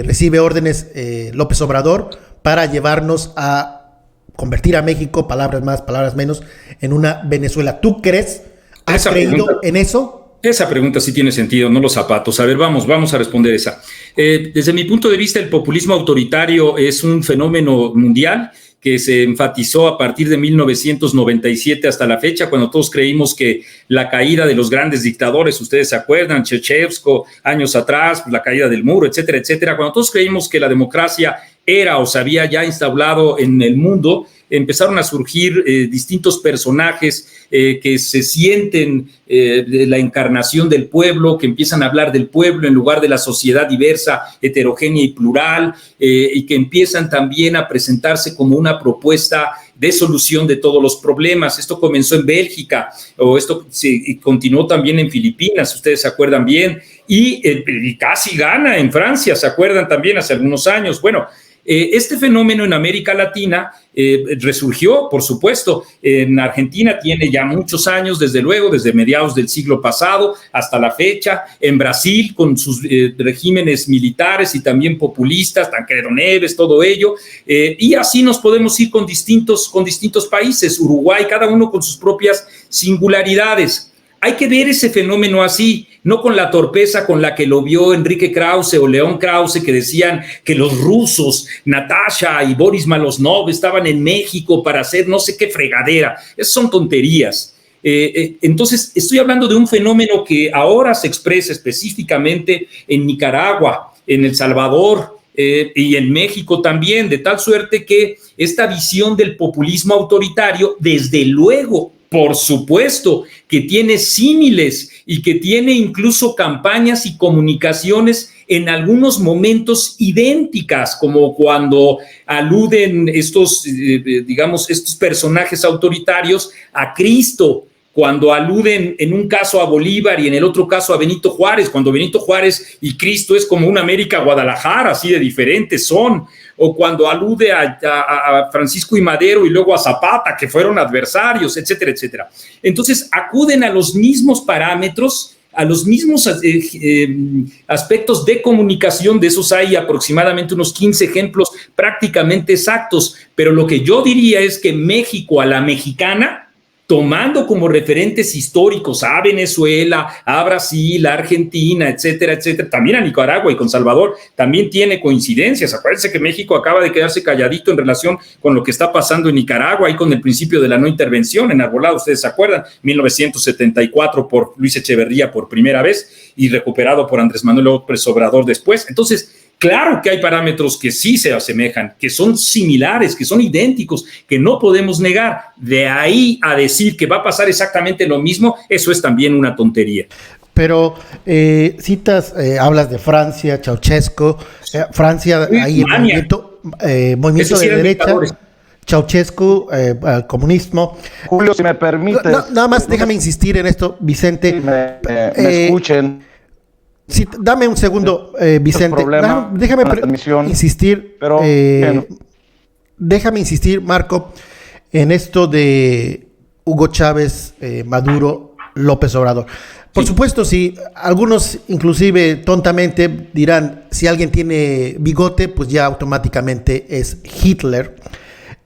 recibe órdenes López Obrador para llevarnos a convertir a México, palabras más, palabras menos, en una Venezuela? ¿Tú crees? ¿Has creído en eso? Esa pregunta sí tiene sentido, no los zapatos. A ver, vamos a responder esa. Desde mi punto de vista, el populismo autoritario es un fenómeno mundial que se enfatizó a partir de 1997 hasta la fecha, cuando todos creímos que la caída de los grandes dictadores, ustedes se acuerdan, Ceausescu, años atrás, la caída del muro, etcétera, etcétera, cuando todos creímos que la democracia era o se había ya instalado en el mundo, empezaron a surgir distintos personajes que se sienten la encarnación del pueblo, que empiezan a hablar del pueblo en lugar de la sociedad diversa, heterogénea y plural, y que empiezan también a presentarse como una propuesta de solución de todos los problemas. Esto comenzó en Bélgica, o esto continuó también en Filipinas, ustedes se acuerdan bien, y casi gana en Francia, se acuerdan también hace algunos años. Bueno, este fenómeno en América Latina resurgió, por supuesto. En Argentina tiene ya muchos años, desde luego, desde mediados del siglo pasado hasta la fecha. En Brasil, con sus regímenes militares y también populistas, Tancredo Neves, todo ello. Y así nos podemos ir con distintos países. Uruguay, cada uno con sus propias singularidades. Hay que ver ese fenómeno así, no con la torpeza con la que lo vio Enrique Krause o León Krause, que decían que los rusos, Natasha y Boris Malosnov, estaban en México para hacer no sé qué fregadera. Esas son tonterías. Entonces, estoy hablando de un fenómeno que ahora se expresa específicamente en Nicaragua, en El Salvador, y en México también, de tal suerte que esta visión del populismo autoritario, desde luego, por supuesto, que tiene símiles y que tiene incluso campañas y comunicaciones en algunos momentos idénticas, como cuando aluden estos personajes autoritarios a Cristo, cuando aluden en un caso a Bolívar y en el otro caso a Benito Juárez, cuando Benito Juárez y Cristo es como una América Guadalajara, así de diferentes son, o cuando alude a Francisco y Madero y luego a Zapata, que fueron adversarios, etcétera, etcétera. Entonces acuden a los mismos parámetros, a los mismos aspectos de comunicación. De esos hay aproximadamente unos 15 ejemplos prácticamente exactos, pero lo que yo diría es que México a la mexicana, tomando como referentes históricos a Venezuela, a Brasil, a Argentina, etcétera, etcétera, también a Nicaragua y con Salvador, también tiene coincidencias. Acuérdense que México acaba de quedarse calladito en relación con lo que está pasando en Nicaragua y con el principio de la no intervención enarbolado, ustedes se acuerdan, 1974 por Luis Echeverría por primera vez y recuperado por Andrés Manuel López Obrador después. Entonces, claro que hay parámetros que sí se asemejan, que son similares, que son idénticos, que no podemos negar. De ahí a decir que va a pasar exactamente lo mismo, eso es también una tontería. Pero hablas de Francia, Ceausescu, Francia, ahí el movimiento de derecha, Ceausescu, comunismo. Julio, si me permite. Nada más déjame insistir en esto, Vicente. Me escuchen. Sí, dame un segundo, Vicente. Déjame insistir. Pero, déjame insistir, Marco, en esto de Hugo Chávez, Maduro, López Obrador. Por supuesto, si algunos inclusive tontamente dirán, si alguien tiene bigote, pues ya automáticamente es Hitler.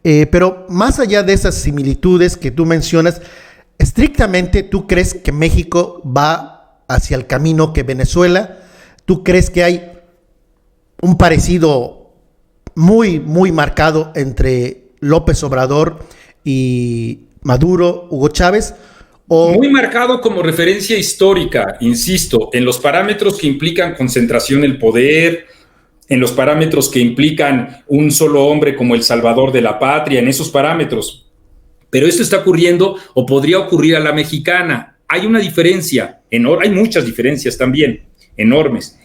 Pero más allá de esas similitudes que tú mencionas, estrictamente, ¿tú crees que México va hacia el camino que Venezuela? ¿Tú crees que hay un parecido muy, muy marcado entre López Obrador y Maduro, Hugo Chávez? Muy marcado como referencia histórica, insisto, en los parámetros que implican concentración del poder, en los parámetros que implican un solo hombre como el salvador de la patria, en esos parámetros. Pero esto está ocurriendo o podría ocurrir a la mexicana. Hay una diferencia, hay muchas diferencias también, enormes.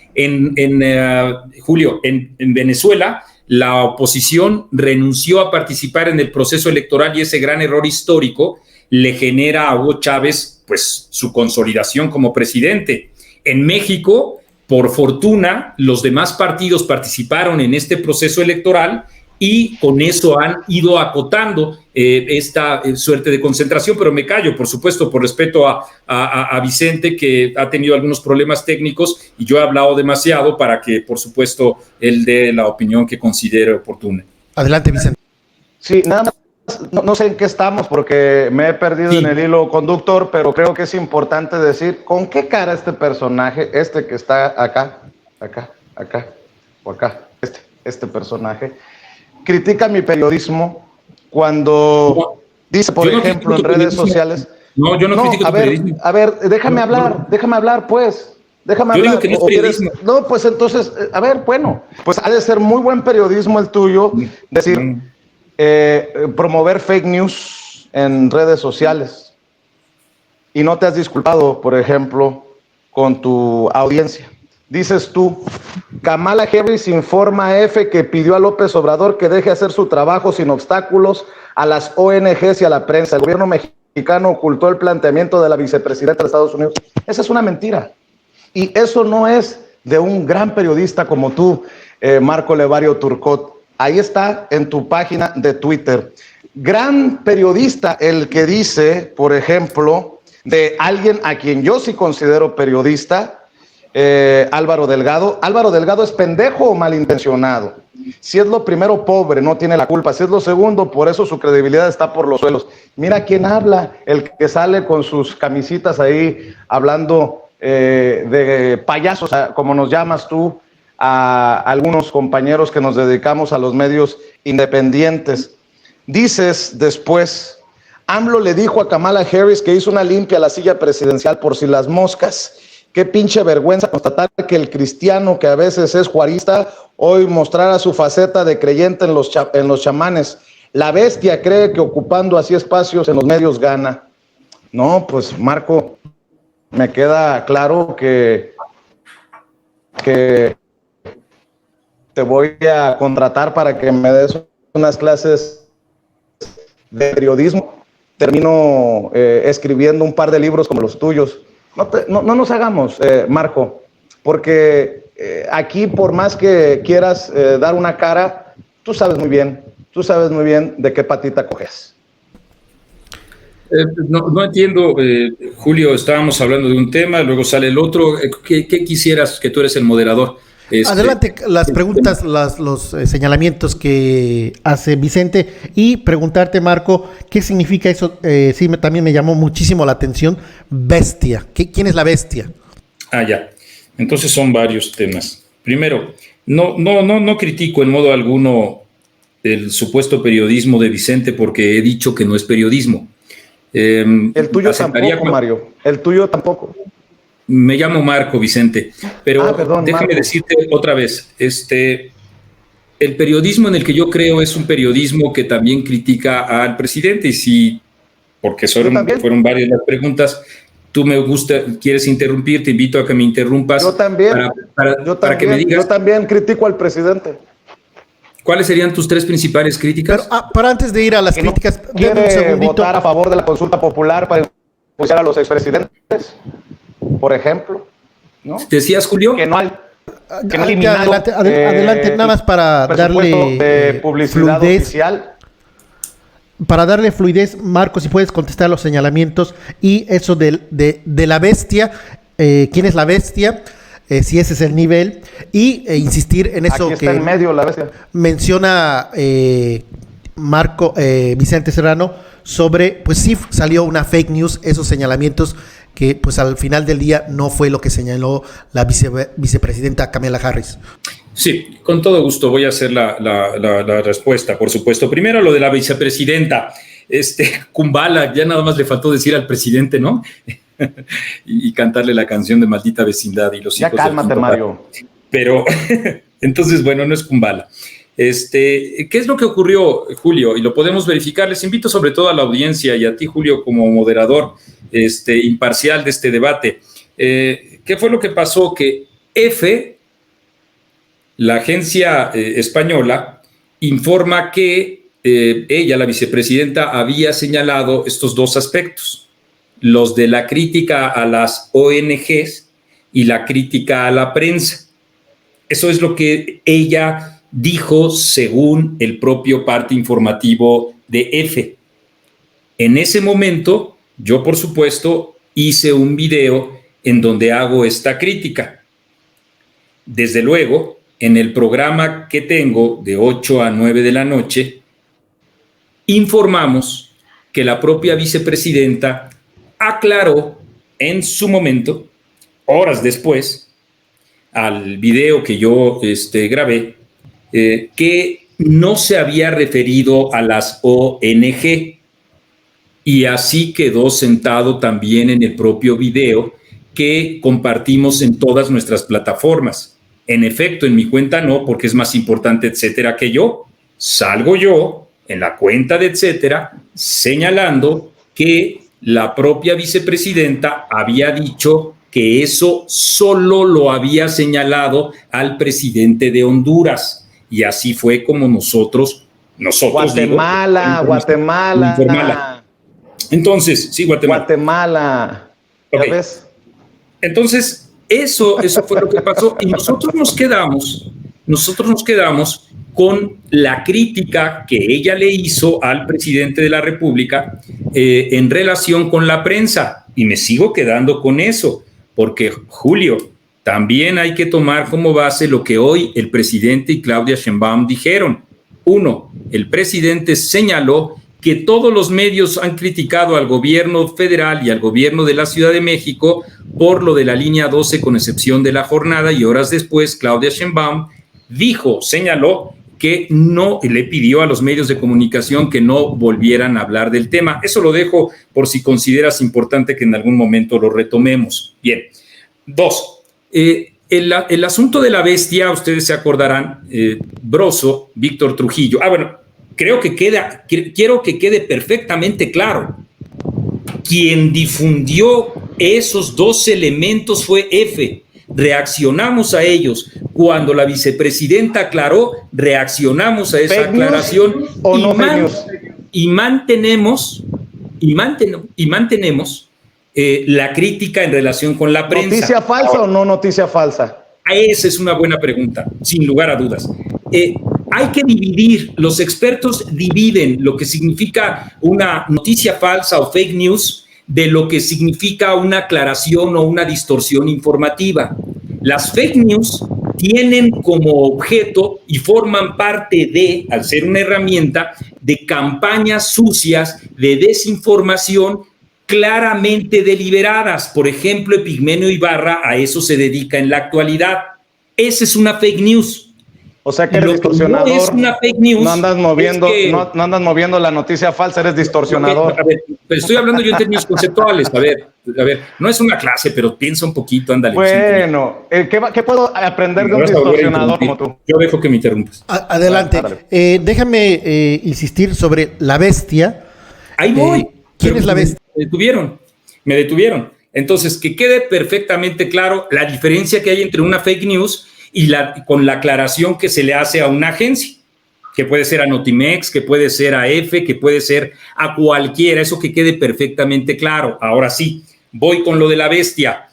Julio, en Venezuela, la oposición renunció a participar en el proceso electoral y ese gran error histórico le genera a Hugo Chávez pues su consolidación como presidente. En México, por fortuna, los demás partidos participaron en este proceso electoral y con eso han ido acotando esta suerte de concentración, pero me callo, por supuesto, por respeto a Vicente, que ha tenido algunos problemas técnicos y yo he hablado demasiado para que, por supuesto, él dé la opinión que considere oportuna. Adelante, Vicente. Sí, nada más, no sé en qué estamos porque me he perdido en el hilo conductor, pero creo que es importante decir con qué cara este personaje, este que está acá, este personaje, critica mi periodismo cuando dice, por ejemplo, en redes sociales. No, yo no critico tu periodismo. A ver, déjame hablar, pues. Déjame yo hablar. Digo que no es periodismo. No, pues entonces, a ver, bueno, pues ha de ser muy buen periodismo el tuyo, decir, promover fake news en redes sociales. Y no te has disculpado, por ejemplo, con tu audiencia. Dices tú, Kamala Harris informa a EFE que pidió a López Obrador que deje hacer su trabajo sin obstáculos a las ONGs y a la prensa. El gobierno mexicano ocultó el planteamiento de la vicepresidenta de Estados Unidos. Esa es una mentira. Y eso no es de un gran periodista como tú, Marco Levario Turcot. Ahí está en tu página de Twitter. Gran periodista el que dice, por ejemplo, de alguien a quien yo sí considero periodista, Álvaro Delgado. Álvaro Delgado es pendejo o malintencionado. Si es lo primero, pobre, no tiene la culpa. Si es lo segundo, por eso su credibilidad está por los suelos. Mira quién habla, el que sale con sus camisitas ahí hablando de payasos, como nos llamas tú, a algunos compañeros que nos dedicamos a los medios independientes. Dices después, AMLO le dijo a Kamala Harris que hizo una limpia a la silla presidencial por si las moscas. Qué pinche vergüenza constatar que el cristiano, que a veces es juarista, hoy mostrara su faceta de creyente en los chamanes. La bestia cree que ocupando así espacios en los medios gana. No, pues Marco, me queda claro que te voy a contratar para que me des unas clases de periodismo. Termino escribiendo un par de libros como los tuyos. No nos hagamos, Marco, porque aquí por más que quieras dar una cara, tú sabes muy bien de qué patita coges. No entiendo, Julio, estábamos hablando de un tema, luego sale el otro. ¿Qué quisieras, que tú eres el moderador? Adelante, las preguntas, los señalamientos que hace Vicente y preguntarte, Marco, ¿qué significa eso? Sí, también me llamó muchísimo la atención, bestia. ¿Quién es la bestia? Ya. Entonces son varios temas. Primero, no critico en modo alguno el supuesto periodismo de Vicente porque he dicho que no es periodismo. El tuyo tampoco, Mario. El tuyo tampoco. Me llamo Marco, Vicente, pero perdón, déjame Marco. decirte otra vez, el periodismo en el que yo creo es un periodismo que también critica al presidente, y si, porque fueron varias las preguntas, tú quieres interrumpir, te invito a que me interrumpas. Yo también, para que me digas. Yo también critico al presidente. ¿Cuáles serían tus tres principales críticas? Pero antes de ir a las críticas, no quiere votar a favor de la consulta popular para impulsar a los expresidentes, por ejemplo, ¿no? ¿Decías, Julio? Que no hay. Adelante, nada más para darle de publicidad fluidez, oficial. Para darle fluidez, Marco, si puedes contestar los señalamientos y eso de la bestia, ¿quién es la bestia? Si ese es el nivel, y insistir en eso. Aquí está que en medio la bestia. Menciona Marco, Vicente Serrano, sobre, pues sí salió una fake news, esos señalamientos que pues al final del día no fue lo que señaló la vicepresidenta Kamala Harris. Sí, con todo gusto voy a hacer la respuesta, por supuesto. Primero lo de la vicepresidenta, Kumbala, ya nada más le faltó decir al presidente, ¿no? y cantarle la canción de Maldita Vecindad y los hijos. Ya cálmate, Mario. Pero, entonces, bueno, no es Kumbala. ¿Qué es lo que ocurrió, Julio? Y lo podemos verificar. Les invito sobre todo a la audiencia y a ti, Julio, como moderador imparcial de este debate. ¿Qué fue lo que pasó? Que EFE la agencia española informa que ella, la vicepresidenta, había señalado estos dos aspectos, los de la crítica a las ONGs y la crítica a la prensa. Eso es lo que ella dijo según el propio parte informativo de EFE. En ese momento, yo por supuesto hice un video en donde hago esta crítica. Desde luego, en el programa que tengo de 8 a 9 de la noche, informamos que la propia vicepresidenta aclaró en su momento, horas después, al video que yo grabé, que no se había referido a las ONG, y así quedó sentado también en el propio video que compartimos en todas nuestras plataformas. En efecto, en mi cuenta no, porque es más importante, etcétera, que yo. Salgo yo en la cuenta de etcétera, señalando que la propia vicepresidenta había dicho que eso solo lo había señalado al presidente de Honduras. Y así fue como nosotros Guatemala. Entonces, sí, Guatemala. Okay. ¿Ya ves? Entonces, eso fue lo que pasó. Y nosotros nos quedamos con la crítica que ella le hizo al presidente de la República en relación con la prensa. Y me sigo quedando con eso, porque, Julio, también hay que tomar como base lo que hoy el presidente y Claudia Sheinbaum dijeron. Uno, el presidente señaló que todos los medios han criticado al gobierno federal y al gobierno de la Ciudad de México por lo de la línea 12, con excepción de la jornada, y horas después Claudia Sheinbaum señaló que no, le pidió a los medios de comunicación que no volvieran a hablar del tema. Eso lo dejo por si consideras importante que en algún momento lo retomemos. Bien. Dos, el asunto de la bestia, ustedes se acordarán, Broso, Víctor Trujillo. Quiero que quede perfectamente claro. Quien difundió esos dos elementos fue EFE. Reaccionamos a ellos. Cuando la vicepresidenta aclaró, reaccionamos a esa aclaración y mantenemos la crítica en relación con la prensa. ¿Noticia falsa o no noticia falsa? Esa es una buena pregunta, sin lugar a dudas. Hay que dividir, los expertos dividen lo que significa una noticia falsa o fake news de lo que significa una aclaración o una distorsión informativa. Las fake news tienen como objeto y forman parte de, al ser una herramienta, de campañas sucias de desinformación claramente deliberadas. Por ejemplo, Epigmenio Ibarra a eso se dedica en la actualidad. Esa es una fake news. O sea que eres distorsionador. No es una fake news. No andas moviendo la noticia falsa, eres distorsionador. A ver, estoy hablando yo en términos conceptuales. A ver, no es una clase, pero piensa un poquito, ándale. Bueno, ¿qué puedo aprender de un distorsionador como tú? Yo dejo que me interrumpas. Adelante. Déjame insistir sobre la bestia. Ahí voy. ¿Quién es la bestia? Me detuvieron. Entonces, que quede perfectamente claro la diferencia que hay entre una fake news y con la aclaración que se le hace a una agencia, que puede ser a Notimex, que puede ser a EFE, que puede ser a cualquiera, eso que quede perfectamente claro. Ahora sí, voy con lo de la bestia,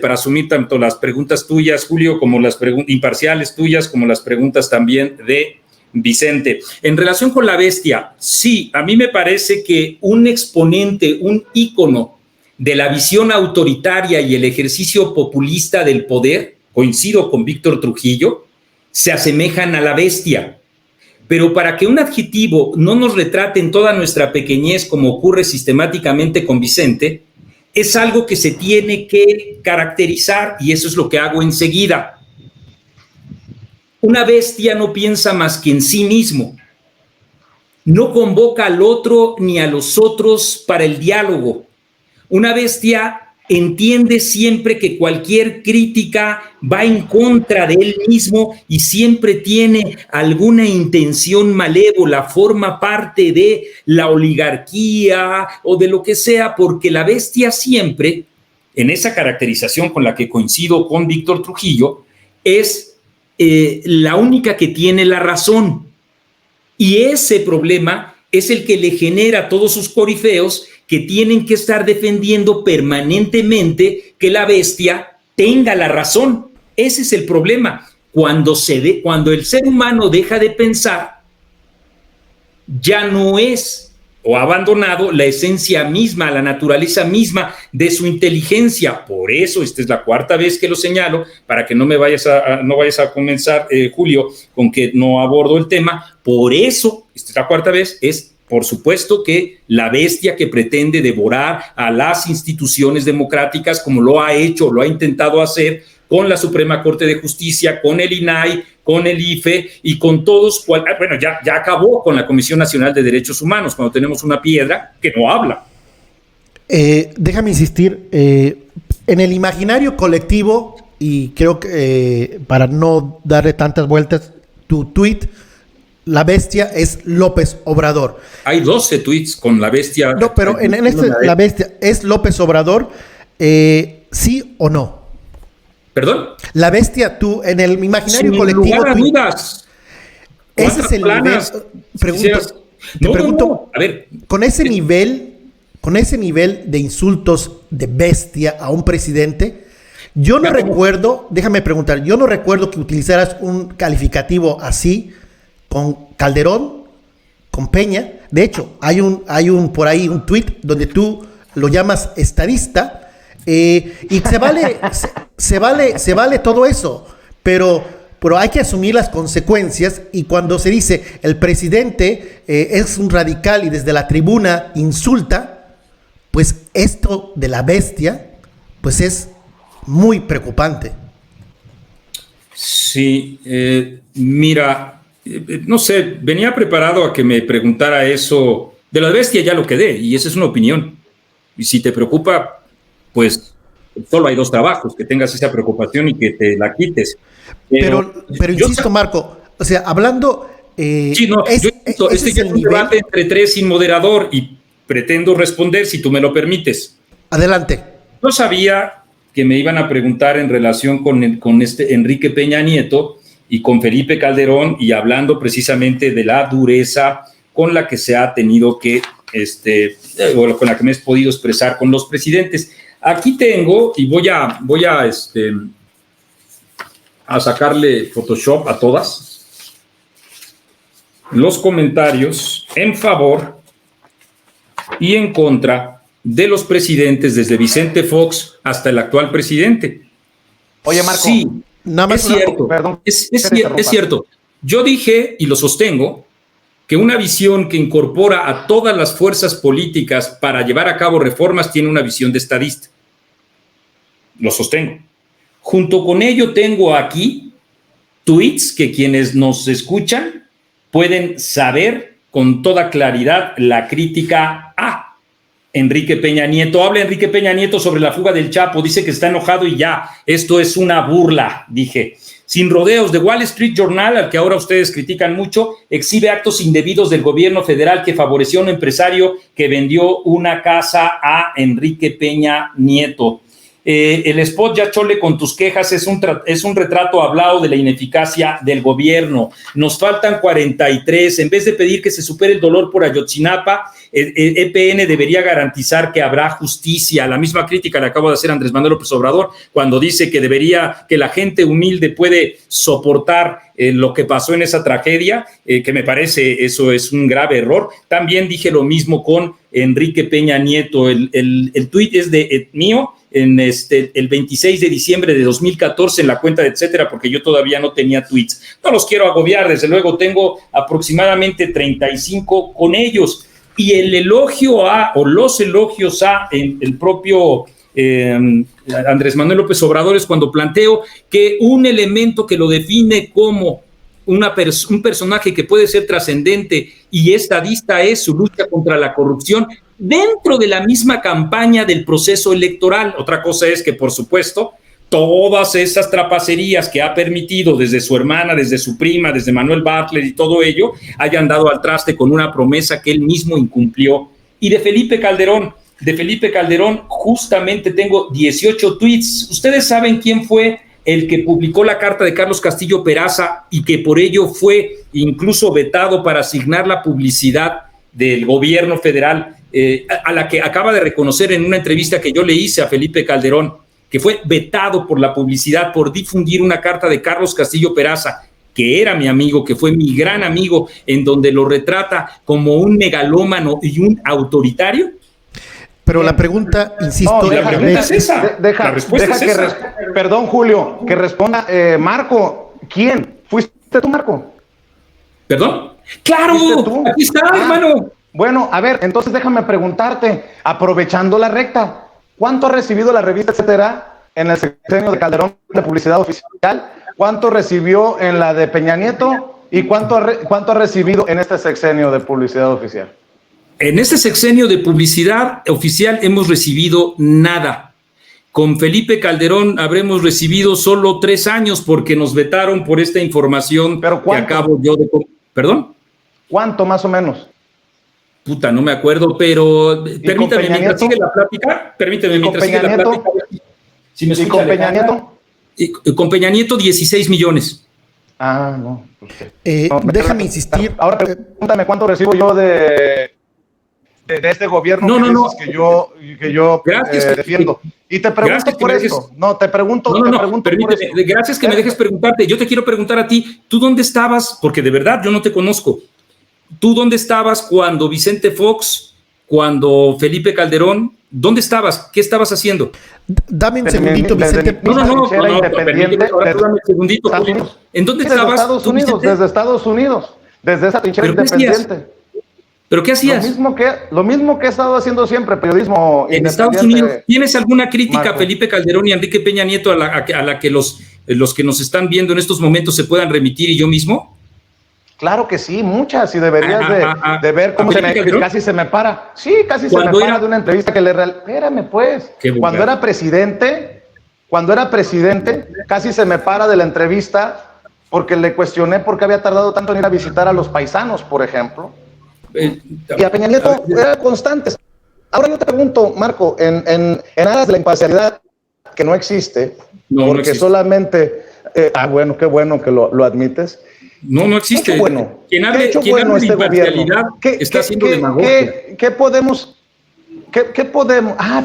para asumir tanto las preguntas tuyas, Julio, como las preguntas imparciales tuyas, como las preguntas también de Vicente. En relación con la bestia, sí, a mí me parece que un exponente, un ícono de la visión autoritaria y el ejercicio populista del poder, coincido con Víctor Trujillo, se asemejan a la bestia. Pero para que un adjetivo no nos retrate en toda nuestra pequeñez, como ocurre sistemáticamente con Vicente, es algo que se tiene que caracterizar, y eso es lo que hago enseguida. Una bestia no piensa más que en sí mismo. No convoca al otro ni a los otros para el diálogo. Una bestia entiende siempre que cualquier crítica va en contra de él mismo y siempre tiene alguna intención malévola, forma parte de la oligarquía o de lo que sea, porque la bestia siempre, en esa caracterización con la que coincido con Víctor Trujillo, es la única que tiene la razón. Y ese problema es el que le genera a todos sus corifeos que tienen que estar defendiendo permanentemente que la bestia tenga la razón. Ese es el problema. Cuando el ser humano deja de pensar, ya no es o ha abandonado la esencia misma, la naturaleza misma de su inteligencia. Por eso, esta es la cuarta vez que lo señalo, para que no vayas a comenzar, Julio, con que no abordo el tema. Por eso, esta es la cuarta vez, es por supuesto que la bestia que pretende devorar a las instituciones democráticas, como lo ha hecho, lo ha intentado hacer con la Suprema Corte de Justicia, con el INAI, con el IFE y con todos, bueno, ya acabó con la Comisión Nacional de Derechos Humanos, cuando tenemos una piedra que no habla. Déjame insistir, en el imaginario colectivo, y creo que para no darle tantas vueltas, tu tweet, la bestia es López Obrador. Hay 12 tweets con la bestia. No, pero en este, la bestia es López Obrador, ¿sí o no? ¿Perdón? La bestia, tú, en el imaginario sin colectivo. Lugar a dudas. Ese es el nivel. Te pregunto, a ver, con ese nivel de insultos de bestia a un presidente, yo no recuerdo, déjame preguntar, yo no recuerdo que utilizaras un calificativo así con Calderón, con Peña. De hecho, hay por ahí un tuit donde tú lo llamas estadista. Y se vale todo eso, pero hay que asumir las consecuencias. Y cuando se dice el presidente es un radical y desde la tribuna insulta, pues esto de la bestia pues es muy preocupante. Sí, mira, no sé, venía preparado a que me preguntara eso de la bestia, ya lo quedé, y esa es una opinión. Y si te preocupa, pues solo hay 2 trabajos, que tengas esa preocupación y que te la quites. Pero insisto, Marco, o sea, hablando... sí, no, este es un debate entre 3 sin moderador y pretendo responder si tú me lo permites. Adelante. Yo sabía que me iban a preguntar en relación con este Enrique Peña Nieto y con Felipe Calderón, y hablando precisamente de la dureza con la que se ha tenido que, o con la que me he podido expresar con los presidentes. Aquí tengo, y voy a sacarle Photoshop a todas, los comentarios en favor y en contra de los presidentes, desde Vicente Fox hasta el actual presidente. Oye, Marco. Sí, nada más es cierto. Perdón, es cierto. Yo dije, y lo sostengo, que una visión que incorpora a todas las fuerzas políticas para llevar a cabo reformas tiene una visión de estadista. Lo sostengo. Junto con ello tengo aquí tweets que quienes nos escuchan pueden saber con toda claridad la crítica a Enrique Peña Nieto. Habla Enrique Peña Nieto sobre la fuga del Chapo, dice que está enojado y ya, esto es una burla, dije. Sin rodeos, The Wall Street Journal, al que ahora ustedes critican mucho, exhibe actos indebidos del gobierno federal que favoreció a un empresario que vendió una casa a Enrique Peña Nieto. El spot Ya Chole con tus quejas es un retrato hablado de la ineficacia del gobierno. Nos faltan 43. En vez de pedir que se supere el dolor por Ayotzinapa, el EPN debería garantizar que habrá justicia. La misma crítica le acabo de hacer a Andrés Manuel López Obrador cuando dice que la gente humilde puede soportar lo que pasó en esa tragedia, que me parece eso es un grave error. También dije lo mismo con Enrique Peña Nieto. El tuit es mío, el 26 de diciembre de 2014 en la cuenta de etcétera, porque yo todavía no tenía tweets. No los quiero agobiar, desde luego tengo aproximadamente 35 con ellos. Y el elogio los elogios a el propio Andrés Manuel López Obrador es cuando planteo que un elemento que lo define como un personaje que puede ser trascendente y estadista es su lucha contra la corrupción dentro de la misma campaña del proceso electoral. Otra cosa es que, por supuesto, todas esas trapacerías que ha permitido desde su hermana, desde su prima, desde Manuel Bartlett y todo ello, hayan dado al traste con una promesa que él mismo incumplió. Y de Felipe Calderón justamente tengo 18 tweets. ¿Ustedes saben quién fue el que publicó la carta de Carlos Castillo Peraza y que por ello fue incluso vetado para asignar la publicidad del gobierno federal, a la que acaba de reconocer en una entrevista que yo le hice a Felipe Calderón, que fue vetado por la publicidad por difundir una carta de Carlos Castillo Peraza, que era mi amigo, que fue mi gran amigo, en donde lo retrata como un megalómano y un autoritario? Pero la pregunta, insisto, no, la pregunta es esa. La respuesta es esa. Perdón, Julio, que responda Marco. ¿Quién? ¿Fuiste tú, Marco? ¿Perdón? ¡Claro! Aquí está, hermano. Bueno, a ver, entonces déjame preguntarte, aprovechando la recta, ¿cuánto ha recibido la revista Etcétera en el sexenio de Calderón de publicidad oficial? ¿Cuánto recibió en la de Peña Nieto? ¿Y cuánto ha recibido en este sexenio de publicidad oficial? En este sexenio de publicidad oficial hemos recibido nada. Con Felipe Calderón habremos recibido solo 3 años porque nos vetaron por esta información que acabo yo de... ¿Perdón? ¿Cuánto más o menos? Puta, no me acuerdo, pero permítame, mientras sigue la plática, Si me ¿Y con Peña Nieto? Con Peña Nieto, 16 millones. Ah, no. Déjame insistir. Ahora pregúntame cuánto recibo yo de este gobierno que yo defiendo. Y te pregunto por esto. Te pregunto permíteme, gracias que me dejes preguntarte. Yo te quiero preguntar a ti, ¿tú dónde estabas? Porque de verdad yo no te conozco. ¿Tú dónde estabas cuando Vicente Fox, cuando Felipe Calderón, dónde estabas? ¿Qué estabas haciendo? Dame un segundito, Vicente. No, permíteme, ahora dame un segundito. ¿En dónde estabas? Desde Estados Unidos, desde esa trinchera independiente. ¿Pero qué hacías? Lo mismo que he estado haciendo siempre, periodismo en Estados Unidos. ¿Tienes alguna crítica a Felipe Calderón y a Enrique Peña Nieto a la que los que nos están viendo en estos momentos se puedan remitir y yo mismo? Claro que sí, muchas, y deberías de ver cómo casi se me para. Sí, casi se me para de una entrevista que le Espérame, pues. Cuando era presidente, casi se me para de la entrevista porque le cuestioné por qué había tardado tanto en ir a visitar a los paisanos, por ejemplo. Y a Peña Nieto era constante. Ahora yo te pregunto, Marco, en aras de la imparcialidad que no existe, porque existe. Solamente... bueno, qué bueno que lo admites. No existe. Qué bueno. Quien hable de imparcialidad está haciendo demagogia. ¿Qué podemos?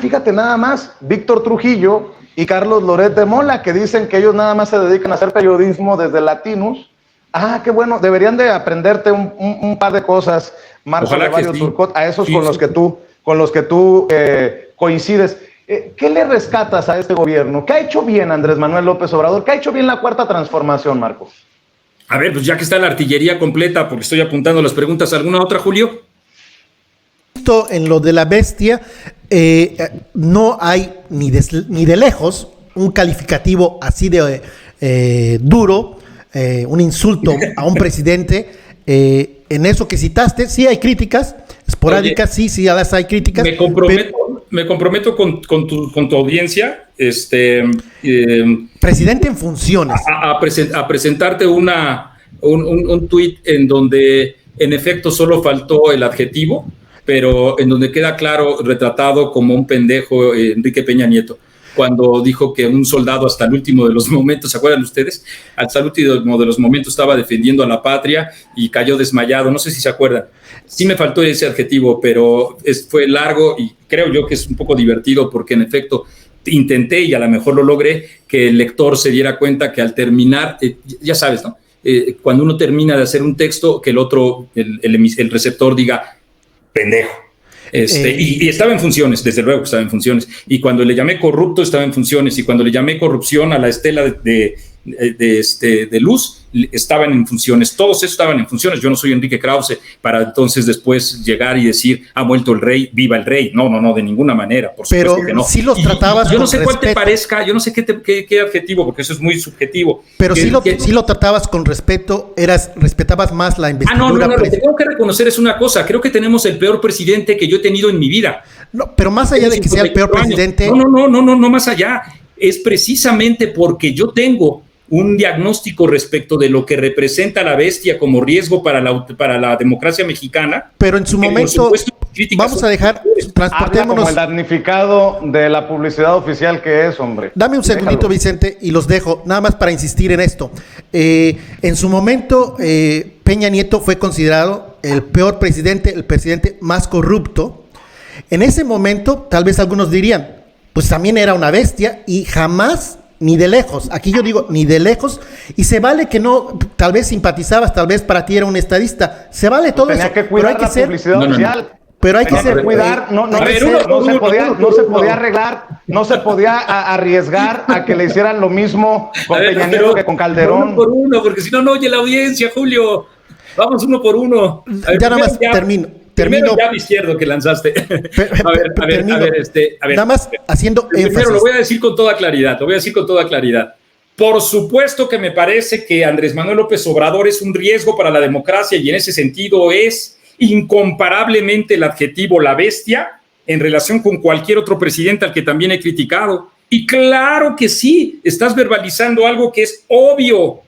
Fíjate nada más, Víctor Trujillo y Carlos Loret de Mola, que dicen que ellos nada más se dedican a hacer periodismo desde Latinus. Qué bueno, deberían de aprenderte un par de cosas, Marco Levario Turcot, a esos con los que tú coincides. ¿Qué le rescatas a este gobierno? ¿Qué ha hecho bien Andrés Manuel López Obrador? ¿Qué ha hecho bien la Cuarta Transformación, Marco? A ver, pues ya que está la artillería completa, porque estoy apuntando las preguntas, ¿alguna otra, Julio? En lo de la bestia, no hay ni de lejos un calificativo así de duro, un insulto a un presidente. En eso que citaste, sí hay críticas esporádicas. Oye, sí, las hay críticas. Me comprometo con tu audiencia, presidente en funciones, a presentarte un tuit en donde en efecto solo faltó el adjetivo, pero en donde queda claro, retratado como un pendejo Enrique Peña Nieto, cuando dijo que un soldado hasta el último de los momentos, ¿se acuerdan ustedes? Hasta el último de los momentos estaba defendiendo a la patria y cayó desmayado, no sé si se acuerdan. Sí me faltó ese adjetivo, pero fue largo y creo yo que es un poco divertido porque en efecto intenté y a lo mejor lo logré que el lector se diera cuenta que al terminar, ya sabes, ¿no? Cuando uno termina de hacer un texto, que el otro, el receptor diga, pendejo. Y estaba en funciones, desde luego que estaba en funciones. Y cuando le llamé corrupto, estaba en funciones. Y cuando le llamé corrupción a la estela de luz, estaban en funciones. Todos esos estaban en funciones. Yo no soy Enrique Krause para entonces después llegar y decir, ha muerto el rey, viva el rey. No, de ninguna manera. Por supuesto que no. Sí los tratabas yo no sé cuál te parezca, yo no sé qué adjetivo, porque eso es muy subjetivo. Pero sí lo tratabas con respeto, respetabas más la investidura. No, lo que tengo que reconocer es una cosa. Creo que tenemos el peor presidente que yo he tenido en mi vida. No, pero más allá de que sea el peor presidente. No más allá. Es precisamente porque yo tengo un diagnóstico respecto de lo que representa la bestia como riesgo para la democracia mexicana. Pero en su momento, vamos a dejar, transportémonos. Como el damnificado de la publicidad oficial que es, hombre. Dame un segundito, Vicente, y los dejo, nada más para insistir en esto. En su momento, Peña Nieto fue considerado el peor presidente, el presidente más corrupto. En ese momento, tal vez algunos dirían, pues también era una bestia y jamás, ni de lejos, aquí yo digo ni de lejos, y se vale que no, tal vez simpatizabas, tal vez para ti era un estadista, se vale todo tenía eso. Que cuidar la publicidad oficial. Pero hay que ser cuidar, no se podía arreglar, no se podía arriesgar a que le hicieran lo mismo con Peña Nieto que con Calderón. Uno por uno, porque si no, no oye la audiencia, Julio. Vamos uno por uno. Ver, ya nada más termino. Primero ya izquierdo que lanzaste. A ver. Nada más haciendo énfasis. Primero lo voy a decir con toda claridad. Por supuesto que me parece que Andrés Manuel López Obrador es un riesgo para la democracia y en ese sentido es incomparablemente el adjetivo la bestia en relación con cualquier otro presidente al que también he criticado. Y claro que sí, estás verbalizando algo que es obvio.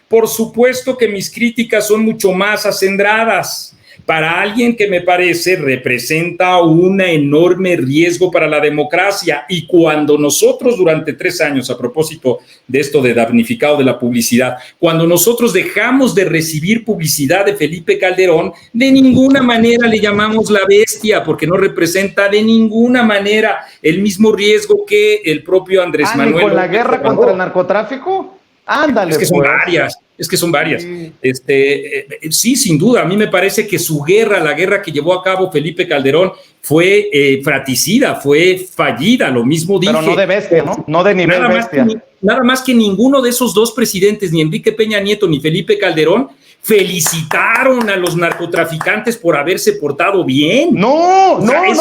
Por supuesto que mis críticas son mucho más acendradas. Para alguien que me parece representa un enorme riesgo para la democracia. Y cuando nosotros durante 3 años, a propósito de esto de damnificado de la publicidad, cuando nosotros dejamos de recibir publicidad de Felipe Calderón, de ninguna manera le llamamos la bestia, porque no representa de ninguna manera el mismo riesgo que el propio Andrés Manuel. ¿Y con la guerra contra el narcotráfico? Ándale. Es que son varias. Sí, sin duda. A mí me parece que la guerra que llevó a cabo Felipe Calderón fue fratricida, fue fallida, lo mismo dije. Pero no de bestia, ¿no? No de nivel bestia. Nada más que ninguno de esos dos presidentes, ni Enrique Peña Nieto ni Felipe Calderón, felicitaron a los narcotraficantes por haberse portado bien. No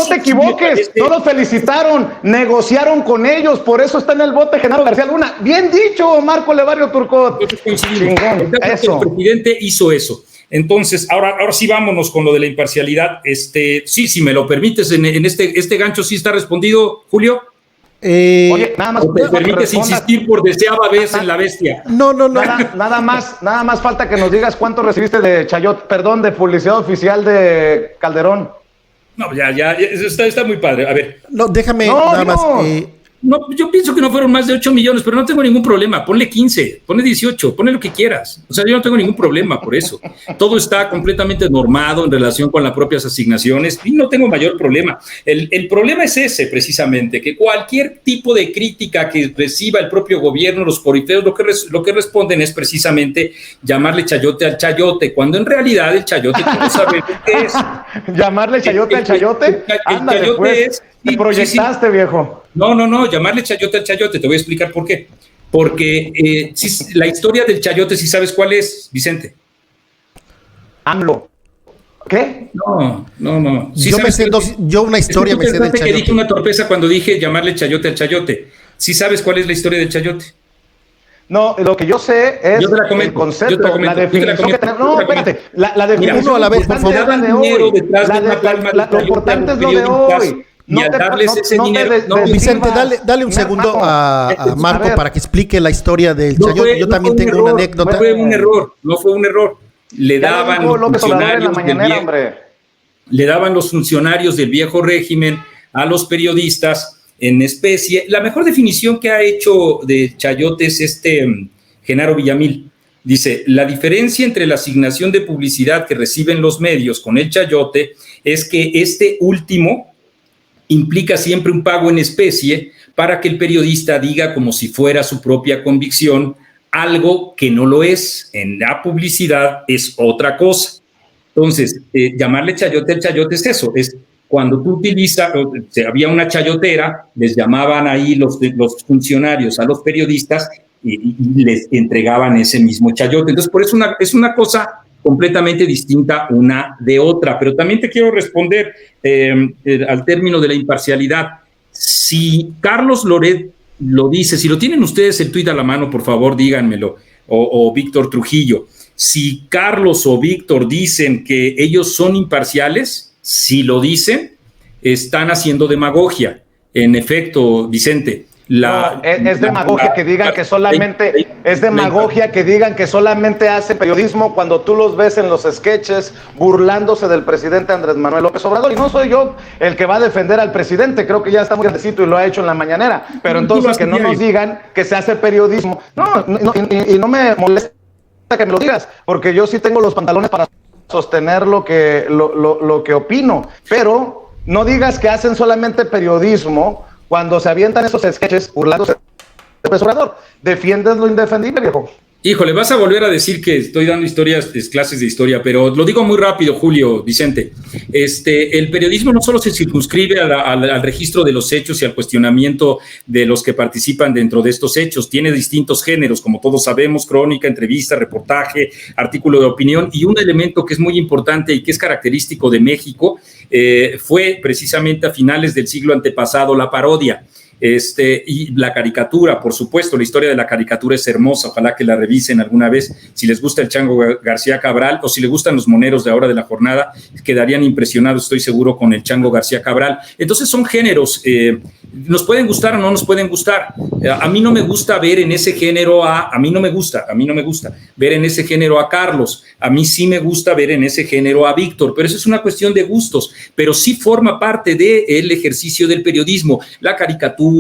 te equivoques. No los felicitaron, negociaron con ellos, por eso está en el bote Genaro García Luna. Bien dicho, Marco Levario Turcot. El presidente hizo eso. Entonces, ahora sí vámonos con lo de la imparcialidad. Sí, si me lo permites, en este gancho sí está respondido, Julio. Oye, nada más. ¿Te permites insistir por deseada vez en la bestia? No. Nada más falta que nos digas cuánto recibiste de de publicidad oficial de Calderón. No, ya, está muy padre. A ver. No, déjame nada más. No, yo pienso que no fueron más de 8 millones, pero no tengo ningún problema. Ponle 15, ponle 18, ponle lo que quieras. O sea, yo no tengo ningún problema por eso. Todo está completamente normado en relación con las propias asignaciones y no tengo mayor problema. El problema es ese, precisamente, que cualquier tipo de crítica que reciba el propio gobierno, los corifeos, lo que responden es precisamente llamarle chayote al chayote, cuando en realidad el chayote todos sabemos qué es. ¿Llamarle chayote al chayote? Ándale, chayote pues. Te proyectaste, viejo. No, llamarle chayote al chayote, te voy a explicar por qué. Porque la historia del chayote, ¿sí sabes cuál es, Vicente? AMLO. ¿Qué? No. ¿Sí yo una historia me sé del chayote. Que dije una torpeza cuando dije llamarle chayote al chayote. ¿Sí sabes cuál es la historia del chayote? No, lo que yo sé es el concepto, la definición que tenemos. No, espérate, la definición. Uno a la vez, por favor. Lo importante es lo de hoy. Vicente, dale un segundo a Marco para que explique la historia del chayote. Yo también tengo una anécdota. No fue un error. Le daban los funcionarios del viejo régimen a los periodistas en especie. La mejor definición que ha hecho de chayote es Genaro Villamil. Dice, la diferencia entre la asignación de publicidad que reciben los medios con el chayote es que este último implica siempre un pago en especie para que el periodista diga como si fuera su propia convicción algo que no lo es. En la publicidad es otra cosa. Entonces, llamarle chayote al chayote es eso, es cuando tú utilizas, había una chayotera, les llamaban ahí los funcionarios a los periodistas y les entregaban ese mismo chayote. Entonces, por eso es una cosa completamente distinta una de otra. Pero también te quiero responder al término de la imparcialidad. Si Carlos Loret lo dice, si lo tienen ustedes el tuit a la mano, por favor, díganmelo, o Víctor Trujillo. Si Carlos o Víctor dicen que ellos son imparciales, si lo dicen, están haciendo demagogia. En efecto, Vicente. Es demagogia que digan que solamente Es demagogia que digan que solamente hace periodismo cuando tú los ves en los sketches burlándose del presidente Andrés Manuel López Obrador. Y no soy yo el que va a defender al presidente, creo que ya está muy grandecito y lo ha hecho en la mañanera. Pero entonces que no nos digan que se hace periodismo. Y no me molesta que me lo digas, porque yo sí tengo los pantalones para sostener lo que opino. Pero no digas que hacen solamente periodismo cuando se avientan esos sketches burlándose López Obrador. Defiendes lo indefendible, viejo. Híjole, vas a volver a decir que estoy dando clases de historia, pero lo digo muy rápido, Julio, Vicente. El periodismo no solo se circunscribe al registro de los hechos y al cuestionamiento de los que participan dentro de estos hechos. Tiene distintos géneros, como todos sabemos: crónica, entrevista, reportaje, artículo de opinión, y un elemento que es muy importante y que es característico de México fue precisamente a finales del siglo antepasado la parodia. Y la caricatura, por supuesto. La historia de la caricatura es hermosa, ojalá que la revisen alguna vez. Si les gusta el Chango García Cabral o si les gustan los moneros de ahora de la jornada, quedarían impresionados, estoy seguro, con el Chango García Cabral. Entonces son géneros, nos pueden gustar o no nos pueden gustar. A mí no me gusta ver en ese género a mí no me gusta ver en ese género a Carlos. A mí sí me gusta ver en ese género a Víctor, pero eso es una cuestión de gustos, pero sí forma parte del ejercicio del periodismo. La caricatura,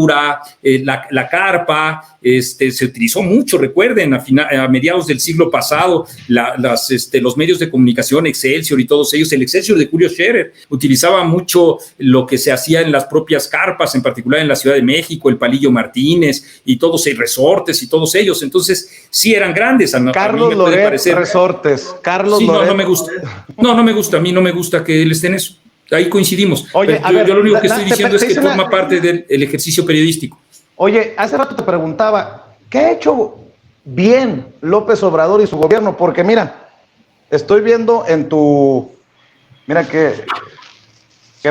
la carpa, se utilizó mucho, recuerden, a mediados del siglo pasado, los medios de comunicación, Excelsior y todos ellos. El Excelsior de Julio Scherer utilizaba mucho lo que se hacía en las propias carpas, en particular en la Ciudad de México, el Palillo Martínez y todos ellos, Resortes y todos ellos. Entonces, sí eran grandes. Carlos Loret, Resortes. Carlos Loret. No me gusta. A mí no me gusta que él esté en eso. Ahí coincidimos. Oye, yo lo único que estoy diciendo es que forma parte del ejercicio periodístico. Oye, hace rato te preguntaba, ¿qué ha hecho bien López Obrador y su gobierno? Porque mira, estoy viendo en tu... Mira qué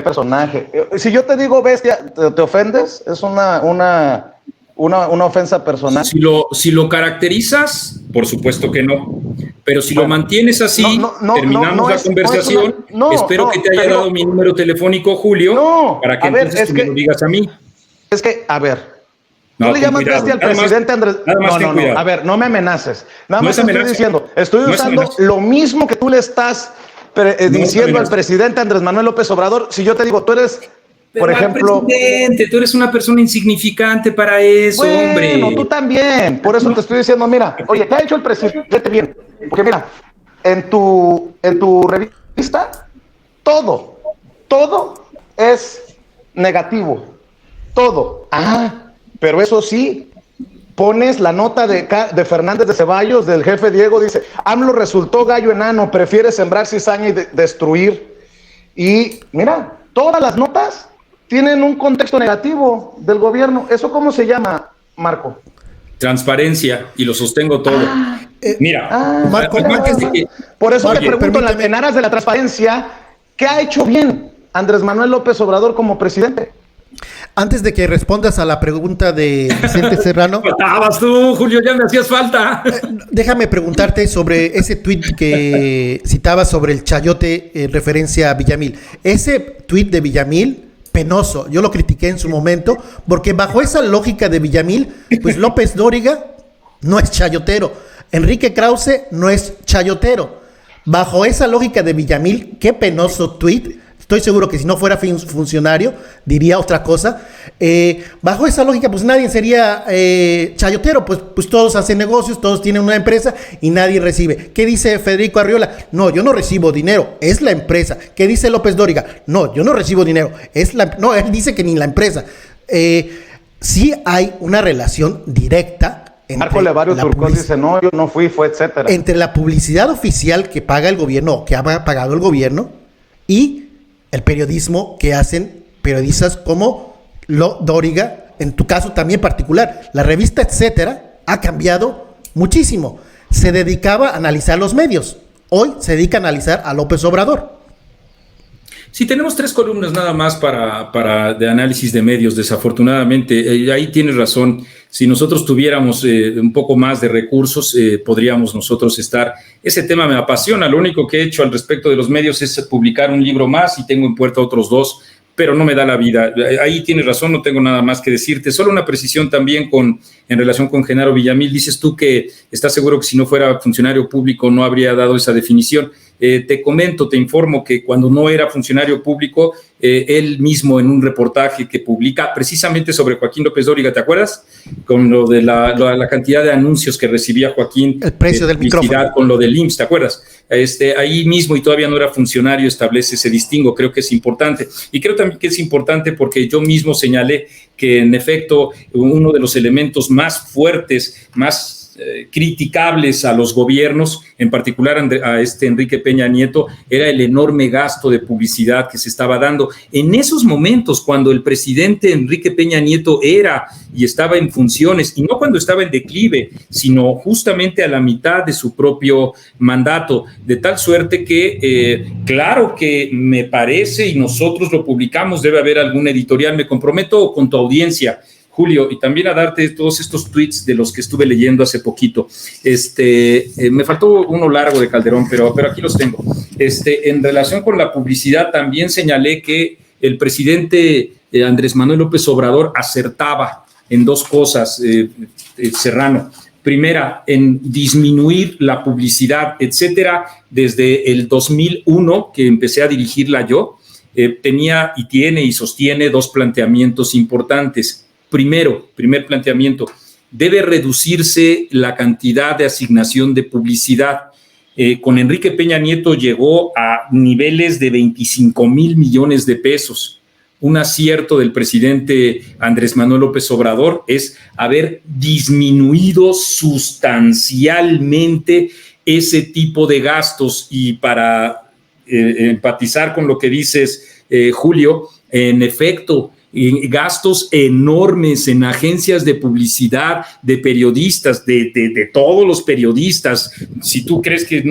personaje. Si yo te digo bestia, ¿te ofendes? Es una ofensa personal. Si lo caracterizas, por supuesto que no. Pero si lo mantienes así, terminamos la conversación. Espero que te haya dado mi número telefónico, Julio, para que entonces tú me lo digas a mí. Es que, a ver, tú le llamas bestia al presidente Andrés. No, a ver, no me amenaces. Nada más estoy diciendo, estoy usando lo mismo que tú le estás diciendo al presidente Andrés Manuel López Obrador. Si yo te digo, tú eres... Por ejemplo, presidente, tú eres una persona insignificante para eso, hombre. Bueno, tú también. Por eso te estoy diciendo, mira, oye, ¿qué ha hecho el presidente bien? Porque mira, en tu revista, todo es negativo. Todo. Pero eso sí, pones la nota de Fernández de Ceballos, del jefe Diego, dice: AMLO resultó gallo enano, prefiere sembrar cizaña y destruir. Y mira, todas las notas tienen un contexto negativo del gobierno. ¿Eso cómo se llama, Marco? Transparencia, y lo sostengo todo. Mira, Marco, por eso te pregunto, en aras de la transparencia, ¿qué ha hecho bien Andrés Manuel López Obrador como presidente? Antes de que respondas a la pregunta de Vicente Serrano. Faltabas tú, Julio, ya me hacías falta. Déjame preguntarte sobre ese tuit que citabas sobre el chayote en referencia a Villamil. Ese tuit de Villamil, penoso. Yo lo critiqué en su momento, porque bajo esa lógica de Villamil, pues López Dóriga no es chayotero. Enrique Krause no es chayotero. Bajo esa lógica de Villamil, qué penoso tuit. Estoy seguro que si no fuera funcionario, diría otra cosa. Bajo esa lógica, pues nadie sería chayotero, pues todos hacen negocios, todos tienen una empresa y nadie recibe. ¿Qué dice Federico Arriola? No, yo no recibo dinero, es la empresa. ¿Qué dice López Dóriga? No, yo no recibo dinero, no, él dice que ni la empresa. Sí hay una relación directa. Marco Levario Turcón dice: no, yo no fui, fue etcétera. Entre la publicidad oficial que paga el gobierno, o que ha pagado el gobierno, y el periodismo que hacen periodistas como Dóriga, en tu caso también particular. La revista Etcétera ha cambiado muchísimo. Se dedicaba a analizar los medios. Hoy se dedica a analizar a López Obrador. Sí, tenemos 3 columnas nada más de análisis de medios, desafortunadamente. Ahí tienes razón. Si nosotros tuviéramos un poco más de recursos, podríamos nosotros estar... Ese tema me apasiona. Lo único que he hecho al respecto de los medios es publicar un libro más y tengo en puerta otros 2 pero no me da la vida. Ahí tienes razón, no tengo nada más que decirte. Solo una precisión también en relación con Genaro Villamil. Dices tú que estás seguro que si no fuera funcionario público no habría dado esa definición. Te comento, te informo que cuando no era funcionario público, él mismo en un reportaje que publica precisamente sobre Joaquín López Dóriga, ¿te acuerdas? Con lo de la cantidad de anuncios que recibía Joaquín. El precio del micrófono. Con lo del IMSS, ¿te acuerdas? Ahí mismo, y todavía no era funcionario, establece ese distingo. Creo que es importante. Y creo también que es importante porque yo mismo señalé que, en efecto, uno de los elementos más fuertes, más criticables a los gobiernos, en particular a Enrique Peña Nieto, era el enorme gasto de publicidad que se estaba dando. En esos momentos, cuando el presidente Enrique Peña Nieto era y estaba en funciones, y no cuando estaba en declive, sino justamente a la mitad de su propio mandato, de tal suerte que, claro que me parece, y nosotros lo publicamos, debe haber algún editorial, me comprometo con tu audiencia, Julio, y también a darte todos estos tweets de los que estuve leyendo hace poquito. Me faltó uno largo de Calderón, pero aquí los tengo. En relación con la publicidad, también señalé que el presidente Andrés Manuel López Obrador acertaba en dos cosas, Serrano. Primera, en disminuir la publicidad, etcétera. Desde el 2001, que empecé a dirigirla yo, tenía y tiene y sostiene dos planteamientos importantes. Primer planteamiento, debe reducirse la cantidad de asignación de publicidad. Con Enrique Peña Nieto llegó a niveles de 25,000 millones de pesos. Un acierto del presidente Andrés Manuel López Obrador es haber disminuido sustancialmente ese tipo de gastos. Y para empatizar con lo que dices, Julio, en efecto, gastos enormes en agencias de publicidad, de periodistas, de todos los periodistas. Si tú crees que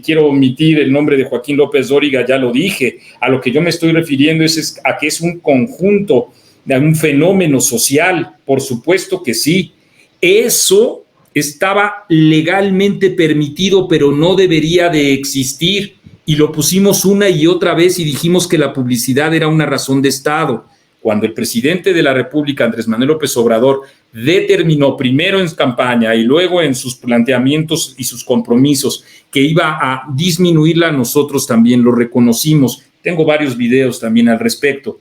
quiero omitir el nombre de Joaquín López Dóriga, ya lo dije. A lo que yo me estoy refiriendo es a que es un conjunto, de un fenómeno social. Por supuesto que sí. Eso estaba legalmente permitido, pero no debería de existir. Y lo pusimos una y otra vez y dijimos que la publicidad era una razón de Estado. Cuando el presidente de la República, Andrés Manuel López Obrador, determinó primero en campaña y luego en sus planteamientos y sus compromisos que iba a disminuirla, nosotros también lo reconocimos. Tengo varios videos también al respecto.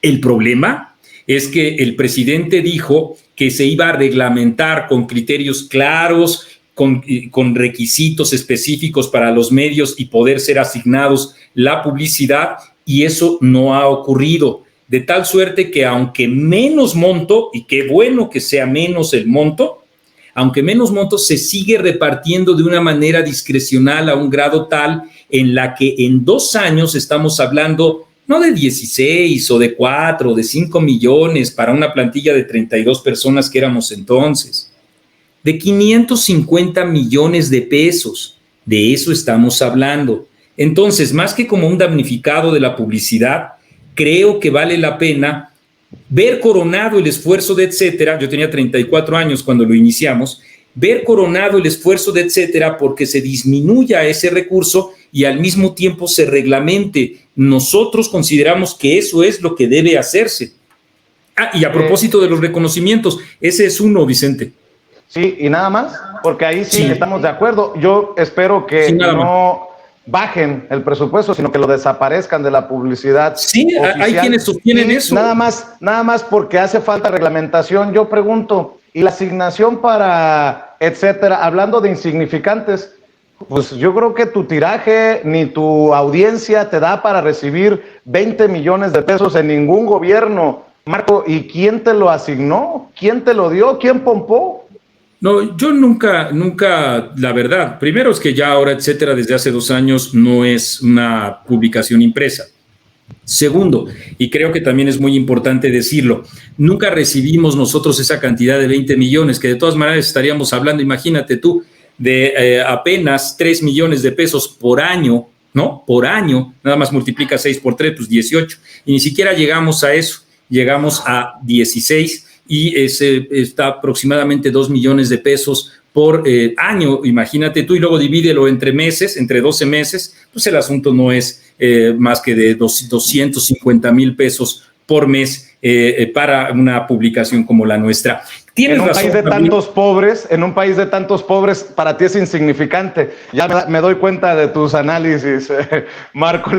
El problema es que el presidente dijo que se iba a reglamentar con criterios claros, con requisitos específicos para los medios y poder ser asignados la publicidad, y eso no ha ocurrido. De tal suerte que aunque menos monto, y qué bueno que sea menos el monto, aunque menos monto, se sigue repartiendo de una manera discrecional a un grado tal en la que en 2 años estamos hablando no de 16 o de 4 o de 5 millones para una plantilla de 32 personas que éramos entonces, de 550 millones de pesos. De eso estamos hablando. Entonces, más que como un damnificado de la publicidad, creo que vale la pena ver coronado el esfuerzo de etcétera. Yo tenía 34 años cuando lo iniciamos. Ver coronado el esfuerzo de etcétera porque se disminuya ese recurso y al mismo tiempo se reglamente. Nosotros consideramos que eso es lo que debe hacerse. Y a propósito de los reconocimientos, ese es uno, Vicente. Sí, y nada más, porque ahí sí estamos de acuerdo. Yo espero que no bajen el presupuesto, sino que lo desaparezcan de la publicidad. Sí, oficial. Hay quienes sostienen eso. Nada más porque hace falta reglamentación. Yo pregunto, ¿y la asignación para etcétera? Hablando de insignificantes, pues yo creo que tu tiraje ni tu audiencia te da para recibir 20 millones de pesos en ningún gobierno. Marco, ¿y quién te lo asignó? ¿Quién te lo dio? ¿Quién pompó? No, yo nunca, la verdad, primero es que ya ahora, etcétera, desde hace 2 años no es una publicación impresa. Segundo, y creo que también es muy importante decirlo, nunca recibimos nosotros esa cantidad de 20 millones, que de todas maneras estaríamos hablando, imagínate tú, de apenas 3 millones de pesos por año, ¿no? Por año, nada más multiplica 6 por 3, pues 18, y ni siquiera llegamos a eso, llegamos a 16, y ese está aproximadamente 2 millones de pesos por año, imagínate tú, y luego divídelo entre meses, entre 12 meses, pues el asunto no es más que de 250,000 pesos por mes para una publicación como la nuestra. En un país de tantos pobres, para ti es insignificante. Ya me doy cuenta de tus análisis, Marco.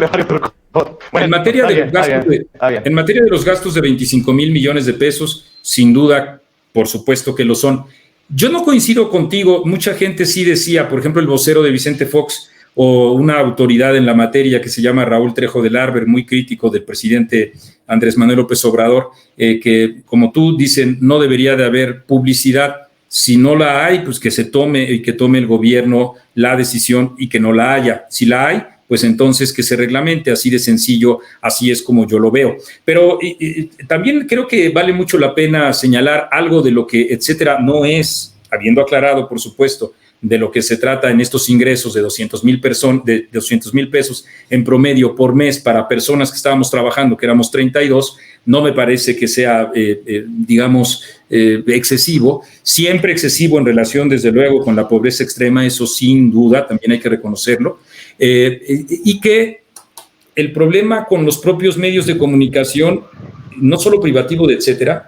Bueno, en materia de los gastos de 25,000 millones de pesos, sin duda, por supuesto que lo son. Yo no coincido contigo. Mucha gente sí decía, por ejemplo, el vocero de Vicente Fox o una autoridad en la materia que se llama Raúl Trejo del Arber, muy crítico del presidente Andrés Manuel López Obrador, que como tú dicen, no debería de haber publicidad. Si no la hay, pues que se tome y que tome el gobierno la decisión y que no la haya. Si la hay, pues entonces que se reglamente, así de sencillo, así es como yo lo veo. Pero también creo que vale mucho la pena señalar algo de lo que, etcétera, no es, habiendo aclarado, por supuesto, de lo que se trata en estos ingresos de 200,000 pesos en promedio por mes para personas que estábamos trabajando, que éramos 32, no me parece que sea, excesivo, siempre excesivo en relación, desde luego, con la pobreza extrema, eso sin duda, también hay que reconocerlo, y que el problema con los propios medios de comunicación, no solo privativo de etcétera,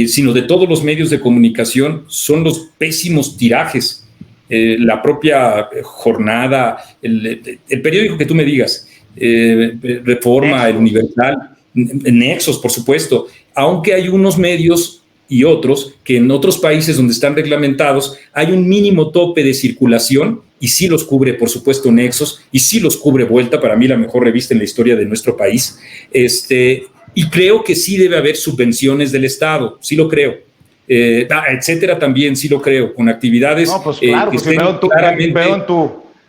sino de todos los medios de comunicación, son los pésimos tirajes. La propia Jornada, el periódico que tú me digas, Reforma, El Universal, Nexos, por supuesto, aunque hay unos medios y otros que en otros países donde están reglamentados hay un mínimo tope de circulación y sí los cubre, por supuesto, Nexos, y sí los cubre Vuelta, para mí la mejor revista en la historia de nuestro país, y creo que sí debe haber subvenciones del Estado, sí lo creo. Etcétera, también sí lo creo, con actividades. No, pues claro, que pues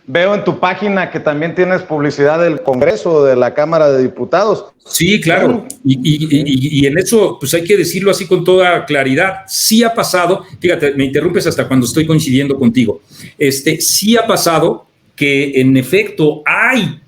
veo en tu página que también tienes publicidad del Congreso, de la Cámara de Diputados. Sí, claro, y en eso pues hay que decirlo así con toda claridad. Sí ha pasado, fíjate, me interrumpes hasta cuando estoy coincidiendo contigo. Sí ha pasado que en efecto hay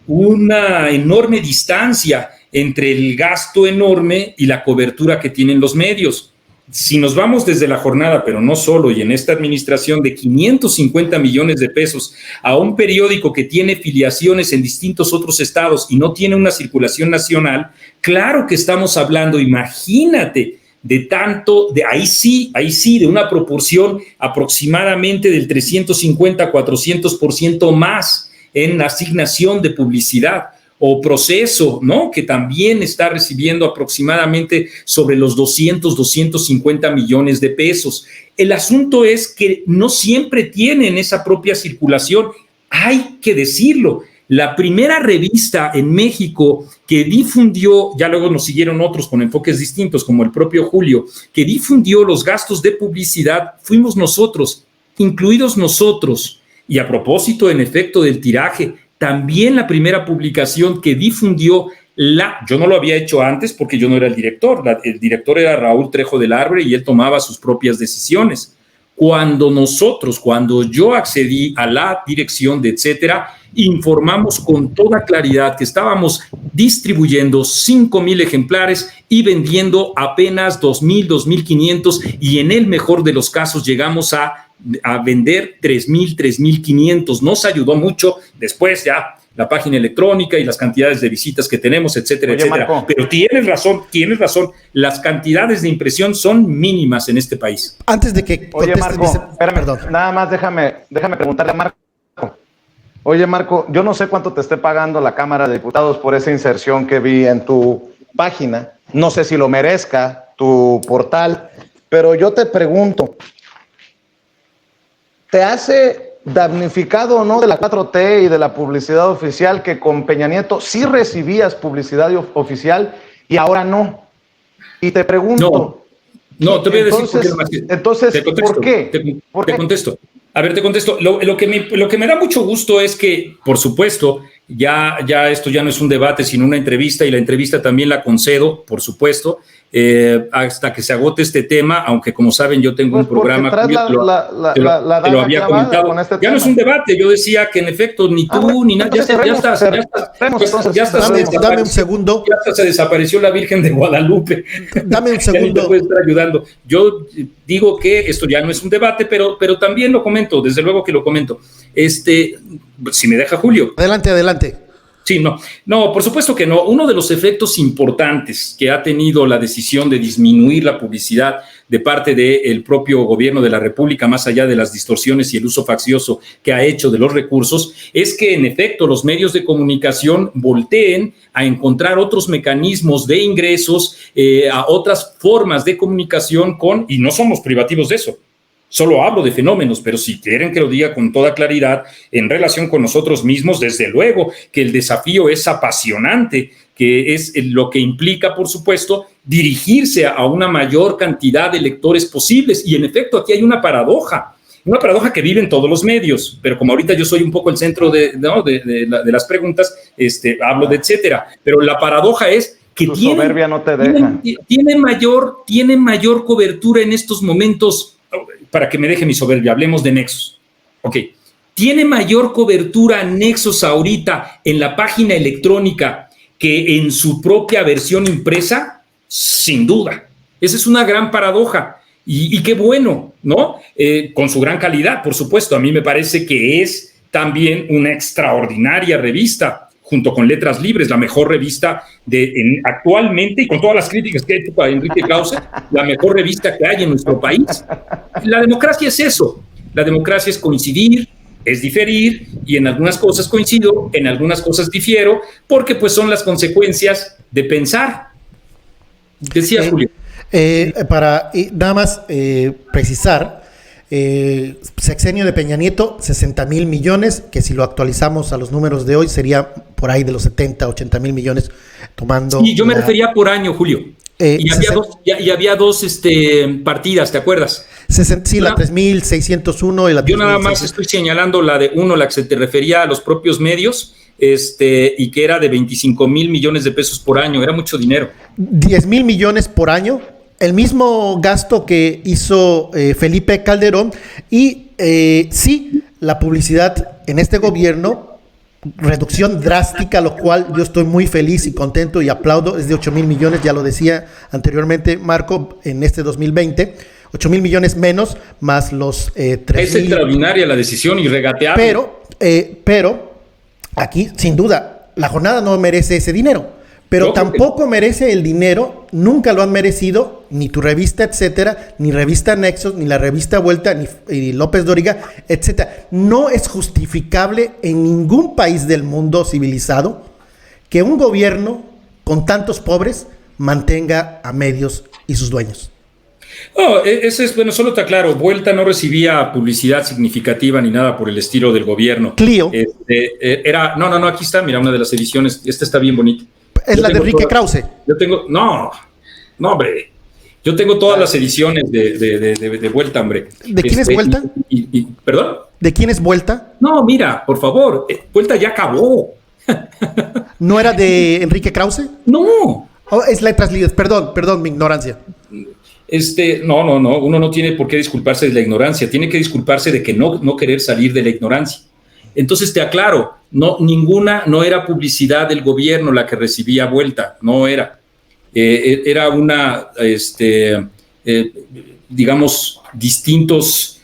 una enorme distancia entre el gasto enorme y la cobertura que tienen los medios. Si nos vamos desde la Jornada, pero no solo, y en esta administración de 550 millones de pesos a un periódico que tiene filiaciones en distintos otros estados y no tiene una circulación nacional, claro que estamos hablando, imagínate, ahí sí, de una proporción aproximadamente del 350-400% más en asignación de publicidad. O Proceso, ¿no? Que también está recibiendo aproximadamente sobre los 250 millones de pesos. El asunto es que no siempre tienen esa propia circulación, hay que decirlo. La primera revista en México que difundió, ya luego nos siguieron otros con enfoques distintos, como el propio Julio, que difundió los gastos de publicidad, fuimos nosotros, incluidos nosotros. Y a propósito, en efecto, del tiraje, también la primera publicación que difundió yo no lo había hecho antes porque yo no era el director. El director era Raúl Trejo del Arbre y él tomaba sus propias decisiones. Cuando yo accedí a la dirección de etcétera, informamos con toda claridad que estábamos distribuyendo 5,000 ejemplares y vendiendo apenas 2,000, 2,500 y en el mejor de los casos llegamos a vender 3,000, 3,500. Nos ayudó mucho después ya la página electrónica y las cantidades de visitas que tenemos, etcétera, etcétera. Marco. Pero tienes razón, las cantidades de impresión son mínimas en este país. Antes de que Marco, espérame, nada más déjame preguntarle a Marco. Oye, Marco, yo no sé cuánto te esté pagando la Cámara de Diputados por esa inserción que vi en tu página. No sé si lo merezca tu portal, pero yo te pregunto, ¿te hace damnificado o no de la 4T y de la publicidad oficial que con Peña Nieto sí recibías publicidad oficial y ahora no? Y te pregunto... No, te voy a decir por qué. Entonces, ¿por qué? Te contesto. A ver, te contesto. Lo que me da mucho gusto es que, por supuesto, ya esto ya no es un debate, sino una entrevista, y la entrevista también la concedo, por supuesto. hasta que se agote este tema, aunque como saben yo tengo pues un programa, te lo había comentado, este ya no es un debate, yo decía que en efecto ni tú ni nadie, dame un segundo. Ya hasta se desapareció la Virgen de Guadalupe. Dame un segundo. Ya puede estar ayudando. Yo digo que esto ya no es un debate, pero también lo comento, desde luego que lo comento. Si me deja Julio. Adelante. Sí, no, por supuesto que no. Uno de los efectos importantes que ha tenido la decisión de disminuir la publicidad de parte del propio gobierno de la República, más allá de las distorsiones y el uso faccioso que ha hecho de los recursos, es que en efecto los medios de comunicación volteen a encontrar otros mecanismos de ingresos, a otras formas de comunicación y no somos privativos de eso. Solo hablo de fenómenos, pero si quieren que lo diga con toda claridad en relación con nosotros mismos, desde luego que el desafío es apasionante, que es lo que implica, por supuesto, dirigirse a una mayor cantidad de lectores posibles. Y en efecto, aquí hay una paradoja que vive en todos los medios, pero como ahorita yo soy un poco el centro de las preguntas, hablo de etcétera. Pero la paradoja es que soberbia no te deja. Tiene mayor cobertura en estos momentos. Para que me deje mi soberbia, hablemos de Nexos. Ok, ¿tiene mayor cobertura Nexos ahorita en la página electrónica que en su propia versión impresa? Sin duda. Esa es una gran paradoja. Y qué bueno, ¿no? Con su gran calidad, por supuesto. A mí me parece que es también una extraordinaria revista, junto con Letras Libres, la mejor revista actualmente, y con todas las críticas que ha hecho para Enrique Krause, la mejor revista que hay en nuestro país. La democracia es eso. La democracia es coincidir, es diferir, y en algunas cosas coincido, en algunas cosas difiero, porque pues son las consecuencias de pensar. Decía Julio. Para nada más precisar, sexenio de Peña Nieto, 60,000 millones, que si lo actualizamos a los números de hoy sería por ahí de los 70, 80,000 millones tomando. Sí, yo me refería por año, Julio. Y había dos partidas, ¿te acuerdas? Sí, la 3,601 y la 3,600. Yo nada más estoy señalando la de la que se te refería a los propios medios, y que era de 25,000 millones de pesos por año, era mucho dinero. 10,000 millones por año. El mismo gasto que hizo Felipe Calderón y sí, la publicidad en este gobierno, reducción drástica, lo cual yo estoy muy feliz y contento y aplaudo, es de 8,000 millones, ya lo decía anteriormente Marco, en este 2020, 8,000 millones menos, más los 3,000. Es extraordinaria la decisión y regateable. Pero aquí, sin duda, la jornada no merece ese dinero. Pero tampoco merece el dinero, nunca lo han merecido, ni tu revista, etcétera, ni revista Nexos, ni la revista Vuelta, ni López Dóriga, etcétera. No es justificable en ningún país del mundo civilizado que un gobierno con tantos pobres mantenga a medios y sus dueños. Bueno, solo te aclaro, Vuelta no recibía publicidad significativa ni nada por el estilo del gobierno. Clio. No, aquí está, mira, una de las ediciones, esta está bien bonita. Es la de Enrique Krause. No, hombre. Yo tengo todas las ediciones de Vuelta, hombre. ¿De quién es Vuelta? ¿Perdón? ¿De quién es Vuelta? No, mira, por favor, Vuelta ya acabó. ¿No era de Enrique Krause? No. Es Letras Libres, perdón, mi ignorancia. No, uno no tiene por qué disculparse de la ignorancia, tiene que disculparse de que no querer salir de la ignorancia. Entonces te aclaro, no era publicidad del gobierno la que recibía Vuelta, no era. Era digamos, distintos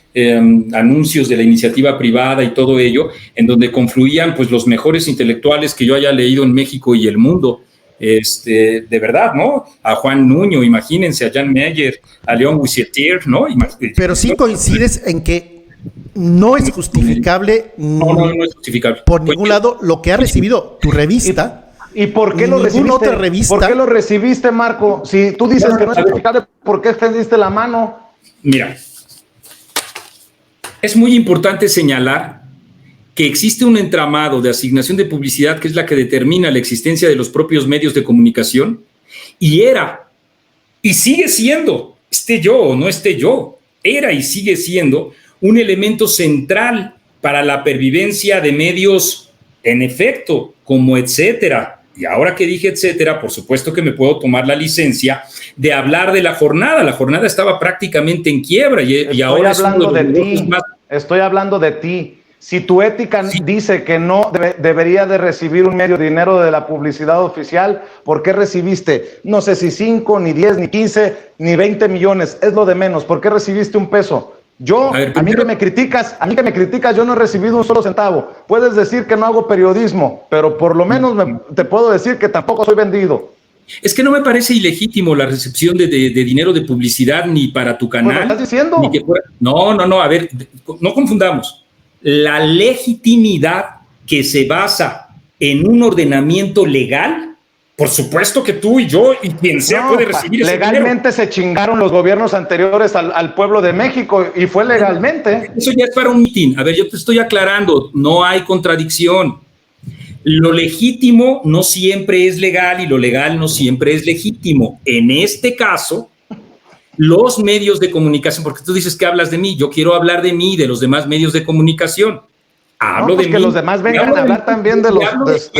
anuncios de la iniciativa privada y todo ello, en donde confluían pues los mejores intelectuales que yo haya leído en México y el mundo. De verdad, ¿no? A Juan Nuño, imagínense, a Jan Meyer, a León Wissetier, ¿no? Pero sí coincides en que no es justificable, no es justificable por ningún lado lo que ha recibido tu revista. ¿Y por qué lo recibiste? Otra revista. ¿Por qué lo recibiste, Marco? Si tú dices que no es justificable, ¿por qué extendiste la mano? Mira, es muy importante señalar que existe un entramado de asignación de publicidad que es la que determina la existencia de los propios medios de comunicación, y era, y sigue siendo, esté yo o no esté yo, era y sigue siendo un elemento central para la pervivencia de medios, en efecto, como etcétera, y ahora que dije etcétera, por supuesto que me puedo tomar la licencia de hablar de la jornada. La jornada estaba prácticamente en quiebra y ahora estoy hablando de ti. Si tu ética dice que no debería de recibir un medio dinero de la publicidad oficial, ¿por qué recibiste? No sé si 5, ni 10, ni 15, ni 20 millones, es lo de menos. ¿Por qué recibiste un peso? A mí que me criticas, yo no he recibido un solo centavo. Puedes decir que no hago periodismo, pero por lo menos te puedo decir que tampoco soy vendido. Es que no me parece ilegítimo la recepción de dinero de publicidad ni para tu canal. ¿Lo estás diciendo? Ni que fuera, no, a ver, no confundamos. La legitimidad que se basa en un ordenamiento legal, por supuesto que tú y yo y quien sea puede recibir ese legalmente dinero. Se chingaron los gobiernos anteriores al pueblo de México y fue legalmente. Eso ya es para un mitin. A ver, yo te estoy aclarando, no hay contradicción. Lo legítimo no siempre es legal y lo legal no siempre es legítimo. En este caso, los medios de comunicación, porque tú dices que hablas de mí, yo quiero hablar de mí y de los demás medios de comunicación. Hablo de que los demás vengan a hablar también de ellos.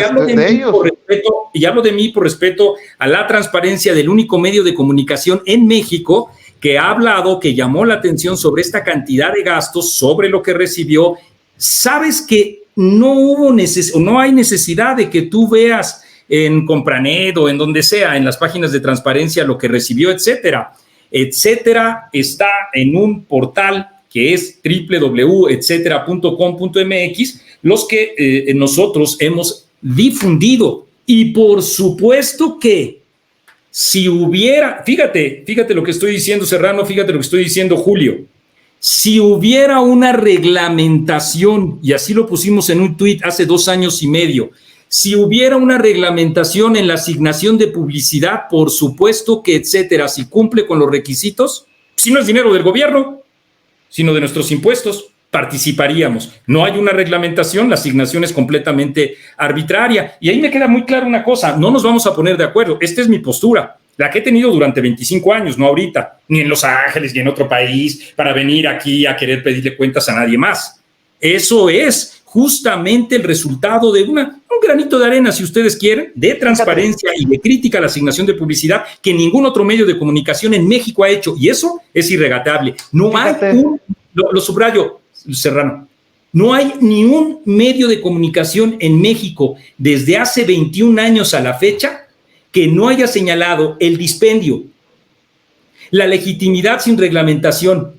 Y hablo de mí por respeto a la transparencia del único medio de comunicación en México que ha hablado, que llamó la atención sobre esta cantidad de gastos, sobre lo que recibió. Sabes que no hay necesidad de que tú veas en Compranet o en donde sea, en las páginas de transparencia, lo que recibió, etcétera. Etcétera está en un portal que es www.etcetera.com.mx, los que nosotros hemos difundido. Y por supuesto que si hubiera, fíjate lo que estoy diciendo, Serrano, fíjate lo que estoy diciendo, Julio, si hubiera una reglamentación, y así lo pusimos en un tuit hace 2 años y medio, si hubiera una reglamentación en la asignación de publicidad, por supuesto que etcétera, si cumple con los requisitos, si no es dinero del gobierno, sino de nuestros impuestos, participaríamos. No hay una reglamentación, la asignación es completamente arbitraria. Y ahí me queda muy claro una cosa, no nos vamos a poner de acuerdo. Esta es mi postura, la que he tenido durante 25 años, no ahorita, ni en Los Ángeles, ni en otro país, para venir aquí a querer pedirle cuentas a nadie más. Eso es justamente el resultado de un granito de arena, si ustedes quieren, de transparencia y de crítica a la asignación de publicidad que ningún otro medio de comunicación en México ha hecho, y eso es irregatable. No hay lo subrayo, Serrano, no hay ni un medio de comunicación en México desde hace 21 años a la fecha que no haya señalado el dispendio, la legitimidad sin reglamentación,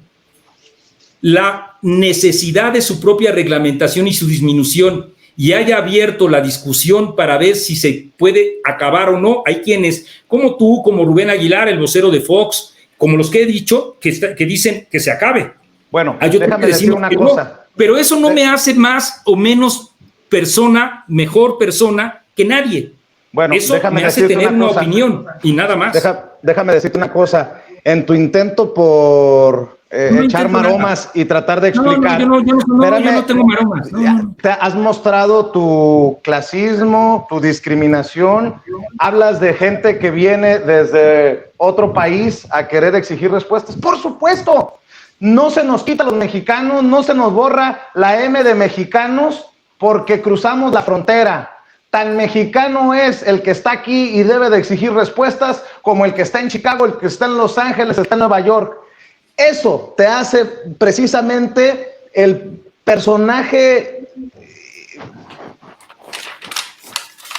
la necesidad de su propia reglamentación y su disminución, y haya abierto la discusión para ver si se puede acabar o no. Hay quienes, como tú, como Rubén Aguilar, el vocero de Fox, como los que he dicho, que dicen que se acabe. Bueno, déjame decir una cosa. No, pero eso no me hace más o menos persona, mejor persona que nadie. Bueno, eso me hace tener una opinión y nada más. Déjame decirte una cosa. En tu intento por echar maromas y tratar de explicar. Yo no tengo maromas. Te has mostrado tu clasismo, tu discriminación. Hablas de gente que viene desde otro país a querer exigir respuestas. Por supuesto, no se nos quita a los mexicanos, no se nos borra la M de mexicanos porque cruzamos la frontera. Tan mexicano es el que está aquí y debe de exigir respuestas como el que está en Chicago, el que está en Los Ángeles, está en Nueva York. Eso te hace precisamente el personaje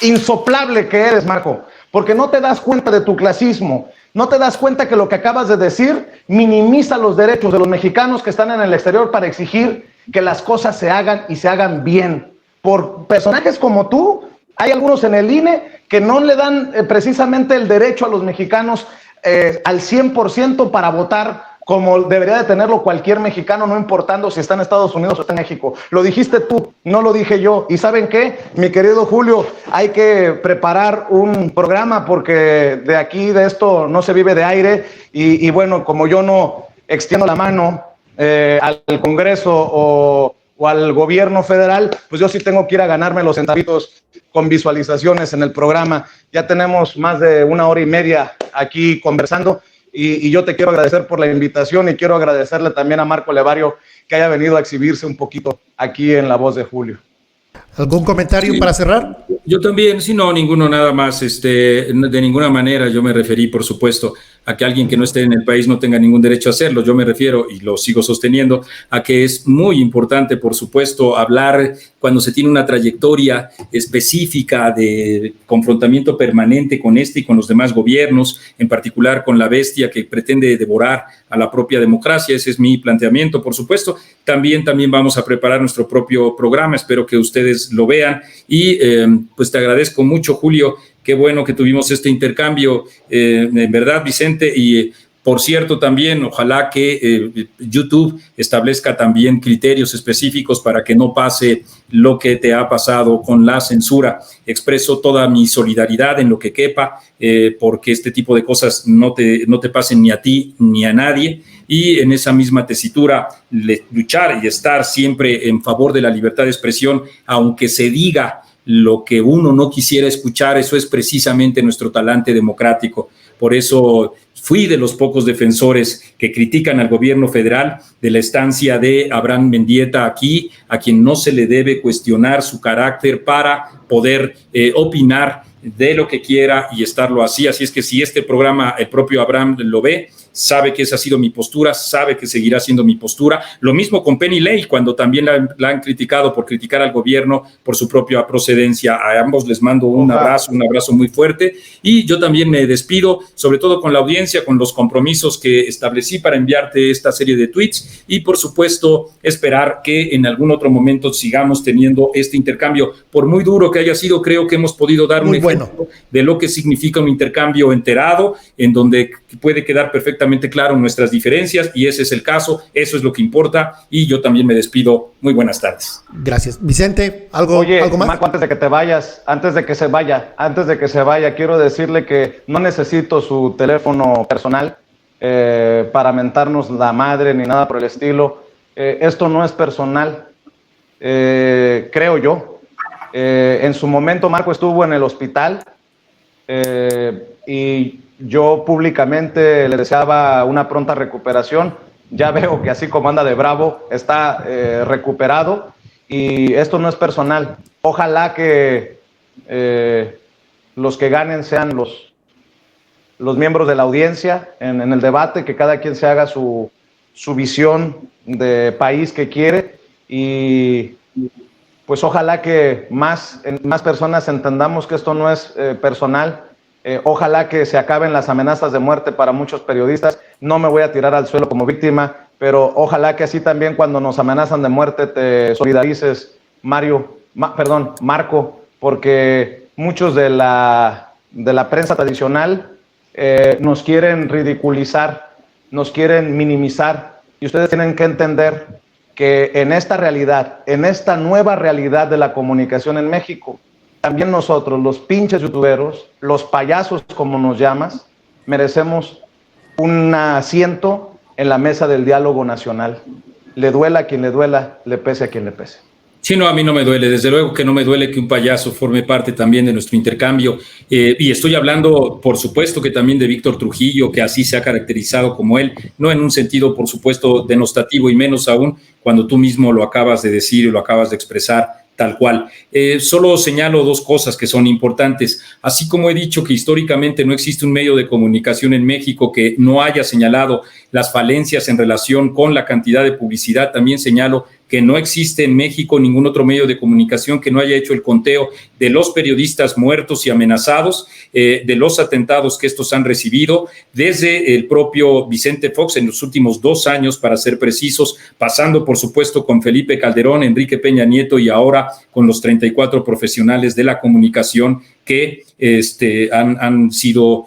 insoplable que eres, Marco, porque no te das cuenta de tu clasismo, no te das cuenta que lo que acabas de decir minimiza los derechos de los mexicanos que están en el exterior para exigir que las cosas se hagan y se hagan bien. Por personajes como tú, hay algunos en el INE que no le dan precisamente el derecho a los mexicanos al 100% para votar como debería de tenerlo cualquier mexicano, no importando si está en Estados Unidos o está en México. Lo dijiste tú, no lo dije yo. ¿Y saben qué? Mi querido Julio, hay que preparar un programa porque de aquí, de esto, no se vive de aire. Y bueno, como yo no extiendo la mano al Congreso o al gobierno federal, pues yo sí tengo que ir a ganarme los centavitos con visualizaciones en el programa. Ya tenemos más de 1 hora y media aquí conversando. Y yo te quiero agradecer por la invitación y quiero agradecerle también a Marco Levario que haya venido a exhibirse un poquito aquí en La Voz de Julio. ¿Algún comentario para cerrar? Yo también, sí, no, ninguno, nada más. De ninguna manera yo me referí, por supuesto, a que alguien que no esté en el país no tenga ningún derecho a hacerlo. Yo me refiero, y lo sigo sosteniendo, a que es muy importante, por supuesto, hablar cuando se tiene una trayectoria específica de confrontamiento permanente con este y con los demás gobiernos, en particular con la bestia que pretende devorar a la propia democracia. Ese es mi planteamiento, por supuesto. También vamos a preparar nuestro propio programa, espero que ustedes lo vean y pues te agradezco mucho, Julio. Qué bueno que tuvimos este intercambio, en verdad, Vicente, y por cierto también, ojalá que YouTube establezca también criterios específicos para que no pase lo que te ha pasado con la censura. Expreso toda mi solidaridad en lo que quepa, porque este tipo de cosas no te pasen ni a ti ni a nadie, y en esa misma tesitura luchar y estar siempre en favor de la libertad de expresión, aunque se diga lo que uno no quisiera escuchar. Eso es precisamente nuestro talante democrático. Por eso fui de los pocos defensores que critican al gobierno federal de la estancia de Abraham Mendieta aquí, a quien no se le debe cuestionar su carácter para poder opinar de lo que quiera y estarlo así. Así es que si este programa el propio Abraham lo ve, sabe que esa ha sido mi postura, sabe que seguirá siendo mi postura. Lo mismo con Penny Ley, cuando también la han criticado por criticar al gobierno por su propia procedencia. A ambos les mando un abrazo muy fuerte, y yo también me despido, sobre todo con la audiencia, con los compromisos que establecí para enviarte esta serie de tweets, y por supuesto esperar que en algún otro momento sigamos teniendo este intercambio. Por muy duro que haya sido, creo que hemos podido dar un ejemplo de lo que significa un intercambio enterado, en donde puede quedar perfectamente claro nuestras diferencias, y ese es el caso, eso es lo que importa, y yo también me despido. Muy buenas tardes. Gracias. Vicente, ¿algo más? Marco, antes de que te vayas, antes de que se vaya, quiero decirle que no necesito su teléfono personal para mentarnos la madre ni nada por el estilo. Esto no es personal, creo yo. En su momento Marco estuvo en el hospital y yo públicamente le deseaba una pronta recuperación. Ya veo que así como anda de bravo, está recuperado, y esto no es personal. Ojalá que los que ganen sean los miembros de la audiencia en el debate, que cada quien se haga su visión de país que quiere, y pues ojalá que más personas entendamos que esto no es personal. Ojalá que se acaben las amenazas de muerte para muchos periodistas. No me voy a tirar al suelo como víctima, pero ojalá que así también cuando nos amenazan de muerte te solidarices, Marco, porque muchos de la prensa tradicional nos quieren ridiculizar, nos quieren minimizar, y ustedes tienen que entender que en esta realidad, en esta nueva realidad de la comunicación en México, también nosotros, los pinches youtuberos, los payasos como nos llamas, merecemos un asiento en la mesa del diálogo nacional. Le duela a quien le duela, le pese a quien le pese. Sí, no, a mí no me duele, desde luego que no me duele que un payaso forme parte también de nuestro intercambio, y estoy hablando, por supuesto, que también de Víctor Trujillo, que así se ha caracterizado como él, no en un sentido, por supuesto, denostativo, y menos aún cuando tú mismo lo acabas de decir y lo acabas de expresar tal cual. Solo señalo dos cosas que son importantes. Así como he dicho que históricamente no existe un medio de comunicación en México que no haya señalado las falencias en relación con la cantidad de publicidad, también señalo que no existe en México ningún otro medio de comunicación que no haya hecho el conteo de los periodistas muertos y amenazados, de los atentados que estos han recibido, desde el propio Vicente Fox en los últimos 2 años, para ser precisos, pasando por supuesto con Felipe Calderón, Enrique Peña Nieto, y ahora con los 34 profesionales de la comunicación que han sido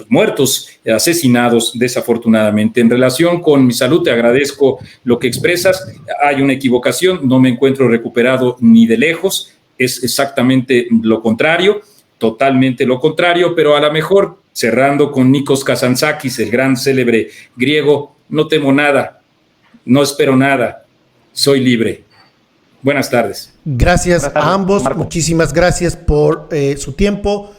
muertos, asesinados desafortunadamente. En relación con mi salud, te agradezco lo que expresas. Hay una equivocación, no me encuentro recuperado ni de lejos, es exactamente lo contrario, totalmente lo contrario, pero a lo mejor, cerrando con Nikos Kazantzakis, el gran célebre griego, no temo nada, no espero nada, soy libre. Buenas tardes. Gracias a ambos, muchísimas gracias por su tiempo.